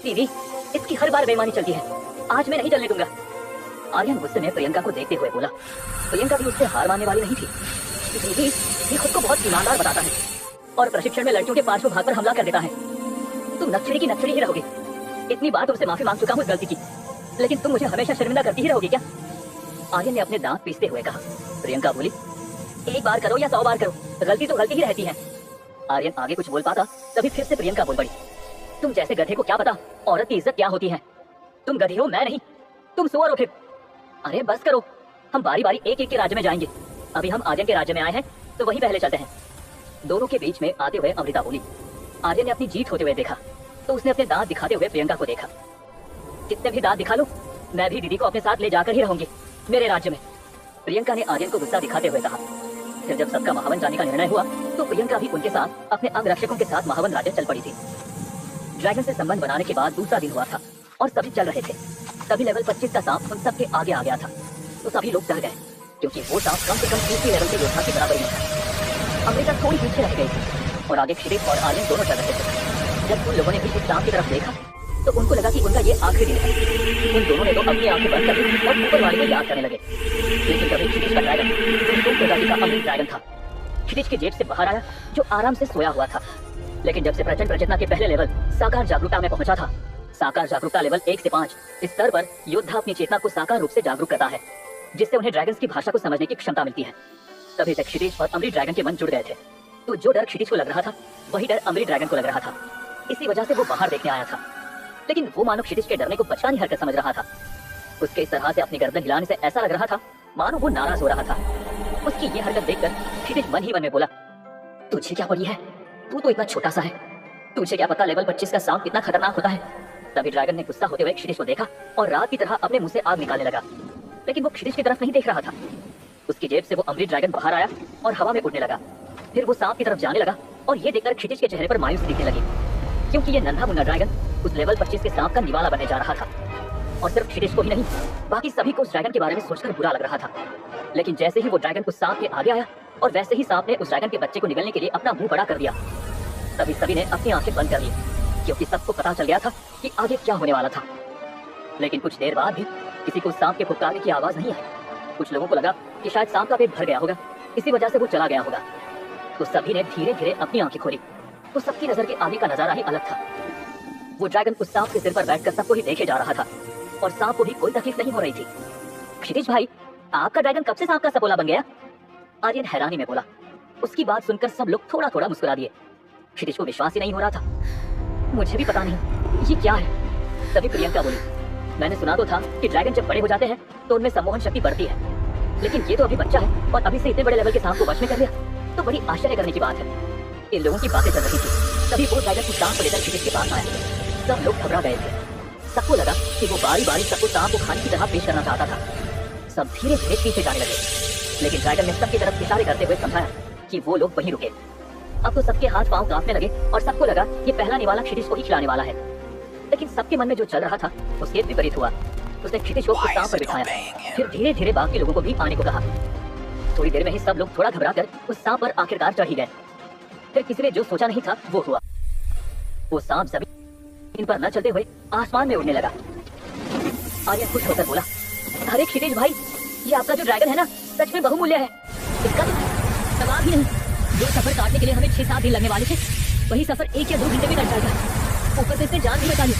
दीदी, इसकी हर बार बेईमानी चलती है, आज मैं नहीं चलने दूंगा। आर्यन गुस्से में प्रियंका को देखते हुए बोला। प्रियंका भी उससे हार मानने वाली नहीं थी। दीदी, ये खुद को बहुत ईमानदार बताता है और प्रशिक्षण में लड़कियों के पार्श्व भाग पर हमला कर देता है। तुम नक्सड़ी की नक्सड़ी ही रहोगे। इतनी बार तुमसे माफी मांग चुका हूँ इस गलती की, लेकिन तुम मुझे हमेशा शर्मिंदा करती ही रहोगी क्या? आर्यन ने अपने दांत पीसते हुए कहा। प्रियंका बोली, एक बार करो या 100 बार करो, गलती तो गलती ही रहती है। आर्यन आगे कुछ बोल पाता तभी फिर से प्रियंका बोल पड़ी। तुम जैसे गधे को क्या पता औरत की इज्जत क्या होती है? तुम गधे हो, मैं नहीं। तुम सुअर हो फिर। अरे बस करो, हम बारी बारी एक एक के राज्य में जाएंगे। अभी हम आर्यन के राज्य में आए हैं तो वहीं पहले चलते हैं। दोनों के बीच में आते हुए अमृता बोली। आर्यन ने अपनी जीत होते हुए देखा तो उसने अपने दांत दिखाते हुए प्रियंका को देखा। कितने भी दांत दिखा लो, मैं भी दीदी को अपने साथ ले जाकर ही रहूंगी मेरे राज्य में। प्रियंका ने आर्यन को गुस्सा दिखाते हुए कहा। फिर जब सबका महावन जाने का निर्णय हुआ तो प्रियंका भी उनके साथ अपने अंगरक्षकों के साथ महावन राज्य चल पड़ी थी। ड्रैगन से संबंध बनाने के बाद दूसरा दिन हुआ था और सभी चल रहे थे। तभी लेवल 25 का सांप उन सबके आगे आ गया था तो सभी लोग डर गए, क्योंकि वो सांप कम से कम तीसरी लेवल के योद्धा की बराबरी में था। अमृता थोड़ी पीछे रह गई थी और आगे क्षितिज और आर्यन दोनों चल रहे थे। जब उन लोगों ने भी इस सांप की तरफ देखा तो उनको लगा कि उनका ये आखिरी दिन है। उन दोनों ने तो अपनी आंखें बंद कर दी और ऊपर वाले को याद करने लगे। लेकिन तभी क्षितिज का ड्रैगन जो प्रजाति का अमृत ड्रैगन था, क्षितिज के जेब से बाहर आया, जो आराम से सोया हुआ था। लेकिन जब से प्रचंड प्रचेतना के पहले लेवल साकार जागरूकता में पहुंचा था, साकार जागरूकता लेवल 1 से 5, इस स्तर पर योद्धा अपनी चेतना को साकार रूप से जागरूक करता है, जिससे उन्हें ड्रैगन्स की भाषा को समझने की क्षमता मिलती है। तभी तक क्षितिज और अमृत ड्रैगन के मन जुड़ गए थे। तो जो डर क्षितिज को लग रहा था वही डर अमृत ड्रैगन को लग रहा था। इसी वजह से वो बाहर देखने आया था। लेकिन वो मानो क्षितिज के डरने को बचकानी हरकत समझ रहा था। उसके इस तरह से अपनी गर्दन हिलाने से ऐसा लग रहा था मानो वो नाराज हो रहा था। उसकी ये हरकत देखकर क्षितिज मन ही मन में बोला, तुझे क्या पड़ी है? तू तो इतना छोटा सा है, तुझे क्या पता लेवल 25 का सांप कितना खतरनाक होता है? तभी ड्रैगन ने गुस्सा होते हुए क्षितिज को देखा और रात की तरह अपने मुंह से आग निकालने लगा। लेकिन वो क्षितिज की तरफ नहीं देख रहा था। उसकी जेब से वो अमृत ड्रैगन बाहर आया और हवा में उड़ने लगा। फिर वो सांप की तरफ जाने लगा और ये देखकर क्षितिज के चेहरे पर मायूसी दिखने लगी, क्योंकि ये नन्हा मुन्ना ड्रैगन उस लेवल 25 के सांप का निवाला बनने जा रहा था। और सिर्फ क्षितिज को ही नहीं, बाकी सभी को उस ड्रैगन के बारे में सोचकर बुरा लग रहा था। लेकिन जैसे ही वो ड्रैगन उस सांप के आगे आया और वैसे ही सांप ने उस ड्रैगन के बच्चे को निगलने के लिए अपना मुंह बड़ा कर दिया, तभी सभी ने अपनी आंखें बंद कर ली, क्योंकि सबको पता चल गया था कि आगे क्या होने वाला था। लेकिन कुछ देर बाद भी किसी को सांप के फुफकारने की आवाज नहीं आई। कुछ लोगों को लगा कि शायद सांप का पेट भर गया होगा, इसी वजह से वो चला गया होगा। तो सभी ने धीरे धीरे अपनी आंखें खोली तो सबकी नजर के आगे का नजारा ही अलग था। वो ड्रैगन उस सांप के सिर पर बैठकर सबको ही देखे जा रहा था और सांप को भी कोई तकलीफ नहीं हो रही थी। क्षितिज भाई, आपका ड्रैगन कब से सांप का सपोला बन गया? आर्यन हैरानी में बोला। उसकी बात सुनकर सब लोग थोड़ा थोड़ा मुस्कुरा दिए। क्षितिज को विश्वास ही नहीं हो रहा था। मुझे भी पता नहीं ये क्या है। तभी प्रियंका बोली, मैंने सुना तो था कि ड्रैगन जब बड़े हो जाते हैं तो उनमें सम्मोहन शक्ति बढ़ती है, लेकिन ये तो अभी बच्चा है और अभी से इतने बड़े लेवल के सांप को वश में कर लिया, तो बड़ी आश्चर्य करने की बात है। इन लोगों की बातें चल रही थी तभी वो ड्रैगन उस सांप को लेकर क्षितिज के पास आया। सब लोग घबरा गए थे। सबको लगा कि वो बारी बारी सबको सांप को खाने की तरह पेश करना चाहता था। सब धीरे धीरे पीछे जाने लगे, लेकिन ड्रैगन ने सबकी तरफ इशारे करते हुए समझाया कि वो लोग वहीं रुके। अब तो सबके हाथ पांव कांपने लगे और सबको लगा ये पहला निवाला क्षितिज को ही खिलाने वाला है। लेकिन सबके मन में जो चल रहा था उसके विपरीत हुआ। उसने क्षितिज को उस सांप पर बिठाया, फिर धीरे धीरे बाकी लोगों को भी आने को कहा। थोड़ी देर में ही सब लोग थोड़ा घबराकर उस सांप पर आखिरकार चढ़ ही गए। फिर किसी ने जो सोचा नहीं था वो हुआ। वो सांप जमीन पर न चलते हुए आसमान में उड़ने लगा। आर्यन खुश होकर बोला, अरे क्षितिज भाई, ये आपका जो ड्रैगन है ना, सच में बहुमूल्य है। इसका तो जवाब ही नहीं। जो सफर काटने के लिए हमें 6-7 दिन लगने वाले थे, वही सफर 1 या 2 घंटे में कट जाएगा। ऊपर से इसने जान भी बचा ली।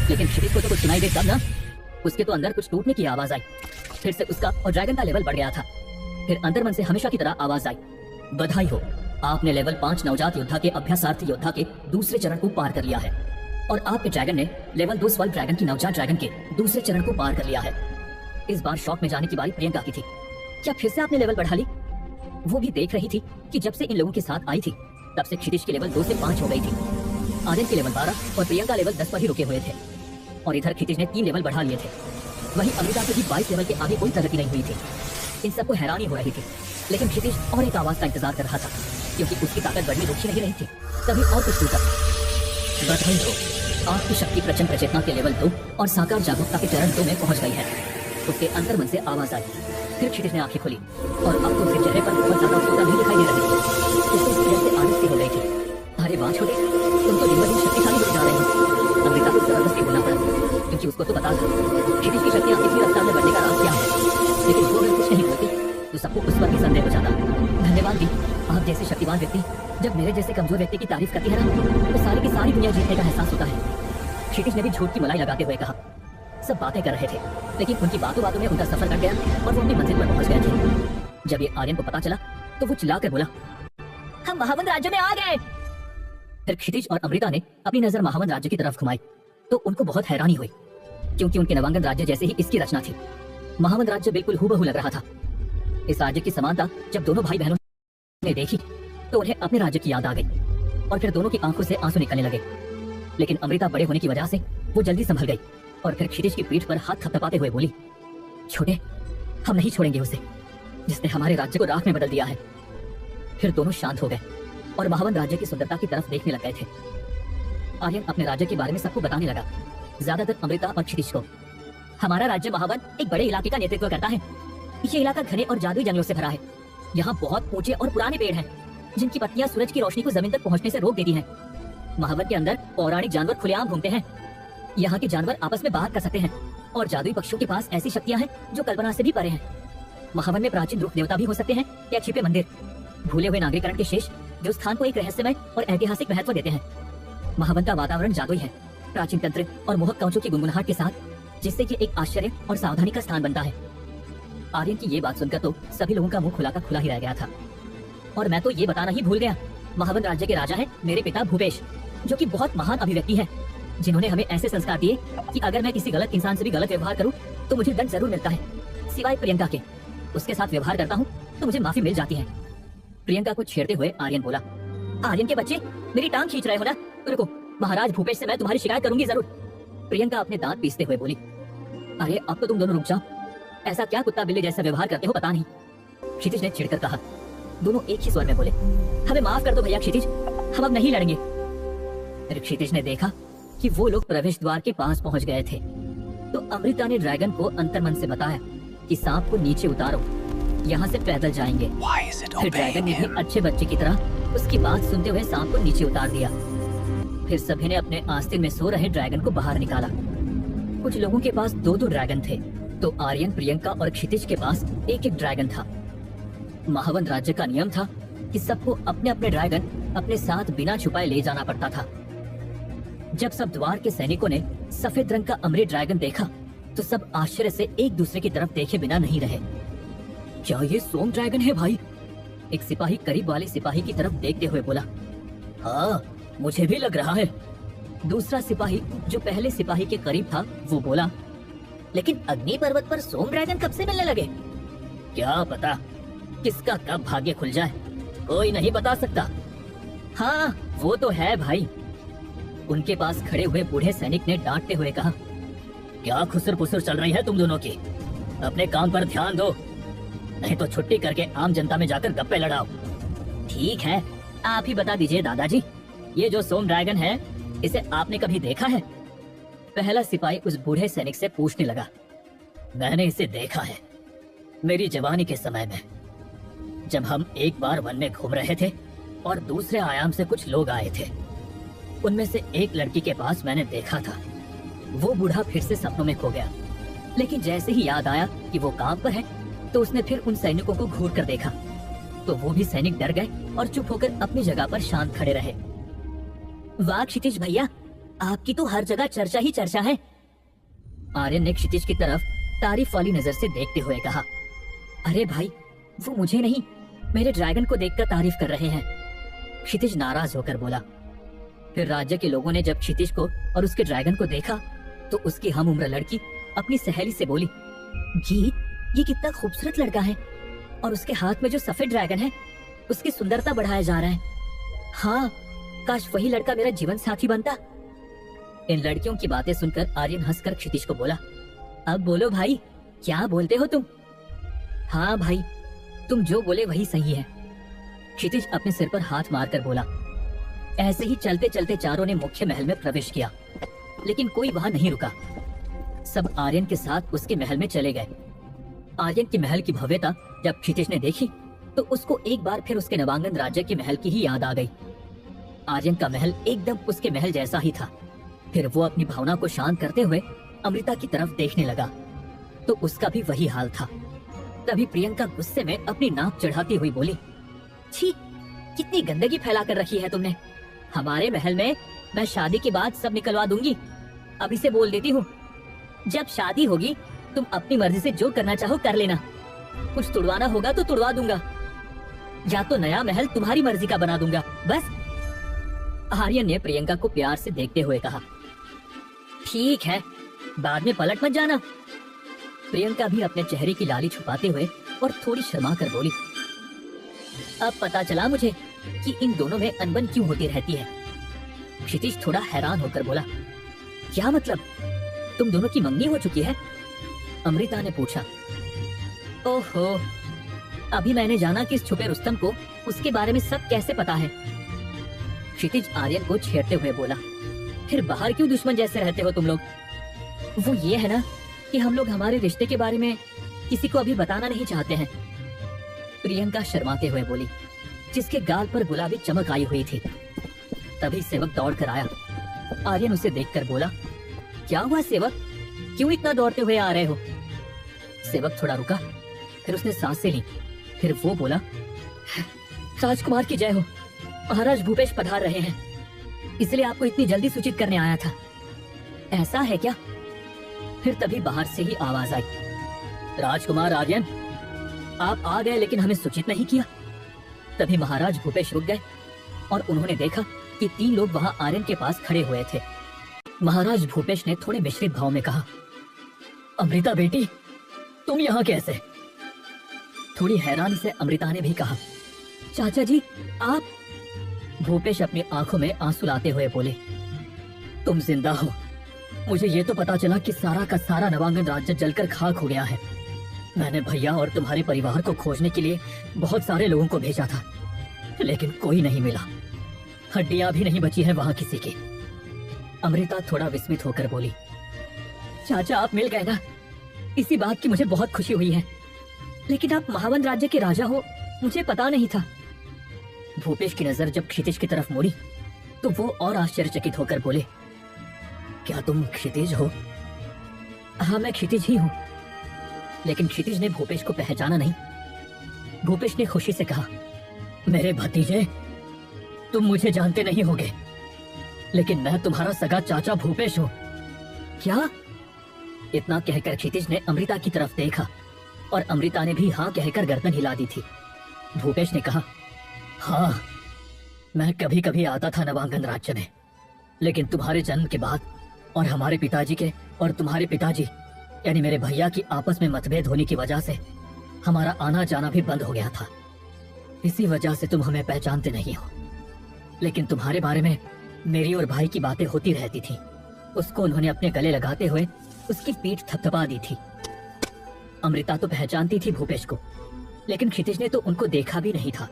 लेकिन क्षितिज को तो कुछ सुनाई दे तब ना, उसके तो अंदर कुछ टूटने की आवाज आई। फिर से उसका और ड्रैगन का लेवल बढ़ गया था। फिर अंतर्मन से हमेशा की तरह आवाज आई, बधाई हो, आपने लेवल 5 नवजात योद्धा के अभ्यासार्थी योद्धा के दूसरे चरण को पार कर लिया है और आपके ड्रैगन ने लेवल 2 स्वल्प ड्रैगन की नवजात ड्रैगन के दूसरे चरण को पार कर लिया है। इस बार शॉक में जाने की बारी प्रियंका की थी। क्या फिर से आपने लेवल बढ़ा ली? वो भी देख रही थी कि जब से इन लोगों के साथ आई थी तब से क्षितिज की लेवल 2 से 5 हो गई थी। आर्यन की लेवल 12 और प्रियंका लेवल 10 पर ही रुके हुए थे और इधर क्षितिज ने 3 लेवल बढ़ा लिए थे। वहीं अमृता की भी 22 लेवल के आगे कोई प्रगति नहीं हुई थी। इन सबको हैरानी हो रही थी, लेकिन क्षितिज और एक आवाज का इंतजार कर रहा था, क्योंकि उसकी ताकत बढ़नी रुकी नहीं रही थी। तभी और कुछ टूटा। बधाई हो, आपकी शक्ति प्रचंड प्रचेतना के लेवल 2 और साकार जागरूकता के चरण 2 में पहुंच गई है। उसके अंतर्मन से आवाज आई। फिर क्षितिज ने आंखें खोली और अब तो उसके चेहरे पर बहुत ज्यादा उत्सुकता नहीं दिखाई दे रही थी। उसको इस से आनंद सी हो गई थी। अरे वाह छोटे, तुम तो दिन ब दिन शक्तिशाली होते जा रहे हो। अमृता को जबरदस्ती कि उसको तो बता दो क्षितिज की शक्तियां इतनी रफ्तार में बढ़ने का राज क्या है, लेकिन वो अगर कुछ नहीं बोलती तो सबको उस पर ही संदेह हो जाता। धन्यवाद दी, आप जैसे शक्तिवान व्यक्ति जब मेरे जैसे कमजोर व्यक्ति की तारीफ करती है ना, तो सारी की सारी दुनिया जीतने का एहसास होता है। क्षितिज ने भी झूठ की मलाई लगाते हुए कहा। सब बातें कर रहे थे, लेकिन उनकी बातों बातों में उनका सफर कट गया और वो अपनी मंजिल पर पहुंच गए थे। जब ये आर्यन को पता चला तो वो चिल्लाकर बोला, हम महावन राज्य में आ गए। फिर क्षितिज और अमृता ने अपनी नजर महावन राज्य की तरफ घुमाई तो उनको बहुत हैरानी हुई, क्योंकि उनके नवांगन राज्य जैसे ही इसकी रचना थी। महावन राज्य बिल्कुल हूबहू लग रहा था। इस राज्य की समानता जब दोनों भाई बहनों ने देखी तो उन्हें अपने राज्य की याद आ गई और फिर दोनों की आंखों से आंसू निकलने लगे। लेकिन अमृता बड़े होने की वजह से वो जल्दी संभल गई और फिर क्षितिज की पीठ पर हाथ थपथपाते हुए बोली, छोटे, हम नहीं छोड़ेंगे उसे जिसने हमारे राज्य को राख में बदल दिया है। फिर दोनों शांत हो गए और महावन राज्य की सुंदरता की तरफ देखने लग गए थे। आर्यन अपने राज्य के बारे में सबको बताने लगा, ज्यादातर अमृता और क्षितिज को। हमारा राज्य महावन एक बड़े इलाके का नेतृत्व करता है। ये इलाका घने और जादुई जंगलों से भरा है। यहाँ बहुत ऊंचे और पुराने पेड़ हैं, जिनकी पत्तियां सूरज की रोशनी को जमीन तक पहुँचने से रोक देती हैं। महावन के अंदर पौराणिक जानवर खुलेआम घूमते हैं। यहाँ के जानवर आपस में बात कर सकते हैं और जादुई पक्षियों के पास ऐसी शक्तियाँ हैं जो कल्पना से भी परे हैं। महावन में प्राचीन रुख देवता भी हो सकते हैं या छिपे मंदिर, भूले हुए नागरिकरण के शेष जो स्थान को एक रहस्यमय और ऐतिहासिक महत्व देते हैं। महावन का वातावरण जादुई है, प्राचीन तंत्र और मोहक कवचों की गुनगुनाहट के साथ, जिससे ये एक आश्चर्य और सावधानी का स्थान बनता है। आर्यन की ये बात सुनकर तो सभी लोगों का मुंह खुला का खुला ही रह गया था। और मैं तो ये बताना ही भूल गया, महावन राज्य के राजा है मेरे पिता भूपेश, जो कि बहुत महान अभिव्यक्ति है, जिन्होंने हमें ऐसे संस्कार दिए कि अगर मैं किसी गलत इंसान से भी गलत व्यवहार करूं तो मुझे दंड जरूर मिलता है, सिवाय प्रियंका के। उसके साथ व्यवहार करता हूं तो मुझे माफी मिल जाती है। प्रियंका को छेड़ते हुए आर्यन बोला, आर्यन के बच्चे, मेरी टांग खींच रहे हो ना? रुको, महाराज भूपेश से मैं तुम्हारी शिकायत करूंगी जरूर। प्रियंका अपने दांत पीसते हुए बोली, अरे अब तो तुम दोनों रुक जाओ, ऐसा क्या कुत्ता बिल्ली जैसा व्यवहार करते हो पता नहीं। क्षितिज ने चिढ़कर कहा। दोनों एक ही स्वर में बोले, हमें माफ कर दो भैया क्षितिज, हम अब नहीं लड़ेंगे। फिर क्षितिज ने देखा कि वो लोग प्रवेश द्वार के पास पहुंच गए थे, तो अमृता ने ड्रैगन को अंतर्मन से बताया कि सांप को नीचे उतारो, यहाँ से पैदल जाएंगे। फिर ड्रैगन ने भी अच्छे बच्चे की तरह उसकी बात सुनते हुए सांप को नीचे उतार दिया। फिर सभी ने अपने आस्तीन में सो रहे ड्रैगन को बाहर निकाला। कुछ लोगों के पास दो दो ड्रैगन थे, तो आर्यन, प्रियंका और क्षितिज के पास एक एक ड्रैगन था। महावन राज्य का नियम था कि सबको अपने अपने ड्रैगन अपने साथ बिना छुपाए ले जाना पड़ता था। जब सब द्वार के सैनिकों ने सफेद रंग का अमृत ड्रैगन देखा तो सब आश्चर्य से एक दूसरे की तरफ देखे बिना नहीं रहे। क्या ये सोम ड्रैगन है भाई? एक सिपाही करीब वाले सिपाही की तरफ देखते हुए बोला। हाँ, मुझे भी लग रहा है। दूसरा सिपाही जो पहले सिपाही के करीब था वो बोला, लेकिन अग्नि पर्वत पर सोम ड्रैगन कब से मिलने लगे? क्या पता किसका कब भाग्य खुल जाए, कोई नहीं बता सकता। हाँ वो तो है भाई। उनके पास खड़े हुए बूढ़े सैनिक ने डांटते हुए कहा, क्या खुसर पुसर चल रही है तुम दोनों की? अपने काम पर ध्यान दो, नहीं तो छुट्टी करके आम जनता में जाकर गप्पे लड़ाओ। ठीक है, आप ही बता दीजिए दादाजी, ये जो सोम ड्रैगन है इसे आपने कभी देखा है? पहला सिपाही उस बूढ़े सैनिक से पूछने लगा। मैंने इसे देखा है मेरी जवानी के समय में, जब हम एक बार वन में घूम रहे थे और दूसरे आयाम से कुछ लोग आए थे। उनमें से एक लड़की के पास मैंने देखा था। वो बूढ़ा फिर से सपनों में खो गया, लेकिन जैसे ही याद आया कि वो काम पर है तो उसने फिर उन सैनिकों को घूर कर देखा, तो वो भी सैनिक डर गए और चुप होकर अपनी जगह पर शांत खड़े रहे। वाह क्षितिज भैया, आपकी तो हर जगह चर्चा ही चर्चा है। आर्यन ने क्षितिज की तरफ तारीफ वाली नजर से देखते हुए कहा। अरे भाई, वो मुझे नहीं मेरे ड्रैगन को देखकर तारीफ कर रहे हैं। क्षितिज नाराज होकर बोला। फिर राज्य के लोगों ने जब क्षितिज को और उसके ड्रैगन को देखा तो उसकी हम उम्र लड़की अपनी सहेली से बोली, गीत, ये कितना खूबसूरत लड़का है और उसके हाथ में जो सफेद ड्रैगन है उसकी सुंदरता बढ़ाया जा रहा है। हाँ, काश वही लड़का मेरा जीवन साथी बनता। इन लड़कियों की बातें सुनकर आर्यन हंसकर क्षितिज को बोला, अब बोलो भाई, क्या बोलते हो तुम? हाँ भाई, तुम जो बोले वही सही है। क्षितिज अपने सिर पर हाथ मारकर बोला। ऐसे ही चलते चलते चारों ने मुख्य महल में प्रवेश किया, लेकिन कोई वहां नहीं रुका। सब आर्यन के साथ उसके महल में चले गए। आर्यन की महल की भव्यता जब क्षितिज ने देखी तो उसको एक बार फिर उसके नवांगन राज्य के महल की ही याद आ गई। आर्यन का महल एकदम उसके महल जैसा ही था। फिर वो अपनी भावना को शांत करते हुए अमृता की तरफ देखने लगा तो उसका भी वही हाल था। तभी प्रियंका गुस्से में अपनी नाक चढ़ाती हुई बोली, छी, कितनी गंदगी फैला कर रखी है तुमने। हमारे महल में मैं शादी के बाद सब निकलवा दूंगी। अभी से बोल देती हूँ, जब शादी होगी तुम अपनी मर्जी से जो करना चाहो कर लेना। कुछ तुड़वाना होगा तो तुड़वा दूंगा, या तो नया महल तुम्हारी मर्जी का बना दूंगा, बस। आर्यन ने प्रियंका को प्यार से देखते हुए कहा, ठीक है, बाद में पलट मत जाना। प्रियंका भी अपने चेहरे की लाली छुपाते हुए और थोड़ी शर्मा कर बोली, अब पता चला मुझे कि इन दोनों में अनबन क्यों होती रहती है। क्षितिज थोड़ा हैरान होकर बोला, क्या मतलब, तुम दोनों की मंगनी हो चुकी है? अमृता ने पूछा। ओहो, अभी मैंने जाना कि इस छुपे रुस्तम को उसके बारे में सब कैसे पता है। क्षितिज आर्यन को छेड़ते हुए बोला, फिर बाहर क्यों दुश्मन जैसे रहते हो तुम लोग? वो ये है ना कि हम लोग हमारे रिश्ते के बारे में किसी को अभी बताना नहीं चाहते हैं। प्रियंका शर्माते हुए बोली, जिसके गाल पर गुलाबी चमक आई हुई थी। तभी सेवक दौड़ कर आया। आर्यन उसे देखकर बोला, क्या हुआ सेवक, क्यों इतना दौड़ते हुए आ रहे हो? सेवक थोड़ा रुका, फिर उसने सांसें ली, फिर वो बोला, राजकुमार की जय हो, महाराज भूपेश पधार रहे हैं, इसलिए आपको इतनी जल्दी सूचित करने आया था। ऐसा है क्या? फिर तभी बाहर से ही आवाज आई, राजकुमार आर्यन, आप आ गए लेकिन हमें सूचित नहीं किया। तभी महाराज भूपेश रुक गए और उन्होंने देखा कि 3 लोग वहां आर्यन के पास खड़े हुए थे। महाराज भूपेश ने थोड़े मिश्रित भाव में कहा, अमृता बेटी, तुम यहाँ कैसे? थोड़ी हैरानी से अमृता ने भी कहा, चाचा जी आप? भूपेश अपनी आंखों में आंसू लाते हुए बोले, तुम जिंदा हो। मुझे ये तो पता चला कि सारा का सारा नवांगन राज्य जलकर खाक हो गया है। मैंने भैया और तुम्हारे परिवार को खोजने के लिए बहुत सारे लोगों को भेजा था, लेकिन कोई नहीं मिला। हड्डियां भी नहीं बची है वहां किसी की। अमृता थोड़ा विस्मित होकर बोली, चाचा आप मिल गए ना, इसी बात की मुझे बहुत खुशी हुई है, लेकिन आप महावन राज्य के राजा हो, मुझे पता नहीं था। भूपेश की नजर जब क्षितिज की तरफ मुड़ी तो वो और आश्चर्यचकित होकर बोले, क्या तुम क्षितिज हो? हाँ, मैं क्षितिज ही हूँ। लेकिन क्षितिज ने भूपेश को पहचाना नहीं। भूपेश ने खुशी से कहा, मेरे भतीजे, तुम मुझे जानते नहीं होगे, लेकिन मैं तुम्हारा सगा चाचा भूपेश हूँ। क्या? इतना कहकर क्षितिज ने अमृता की तरफ देखा और अमृता ने भी हाँ कहकर गर्दन हिला दी थी। भूपेश ने कहा, हाँ, मैं कभी कभी आता था नवांगन राज्य में, लेकिन तुम्हारे जन्म के बाद और हमारे पिताजी के और तुम्हारे पिताजी यानी मेरे भैया की आपस में मतभेद होने की वजह से हमारा आना जाना भी बंद हो गया था। इसी वजह से तुम हमें पहचानते नहीं हो, लेकिन तुम्हारे बारे में मेरी और भाई की बातें होती रहती थी। उसको उन्होंने अपने गले लगाते हुए उसकी पीठ थपथपा दी थी। अमृता तो पहचानती थी भूपेश को, लेकिन क्षितिज ने तो उनको देखा भी नहीं था।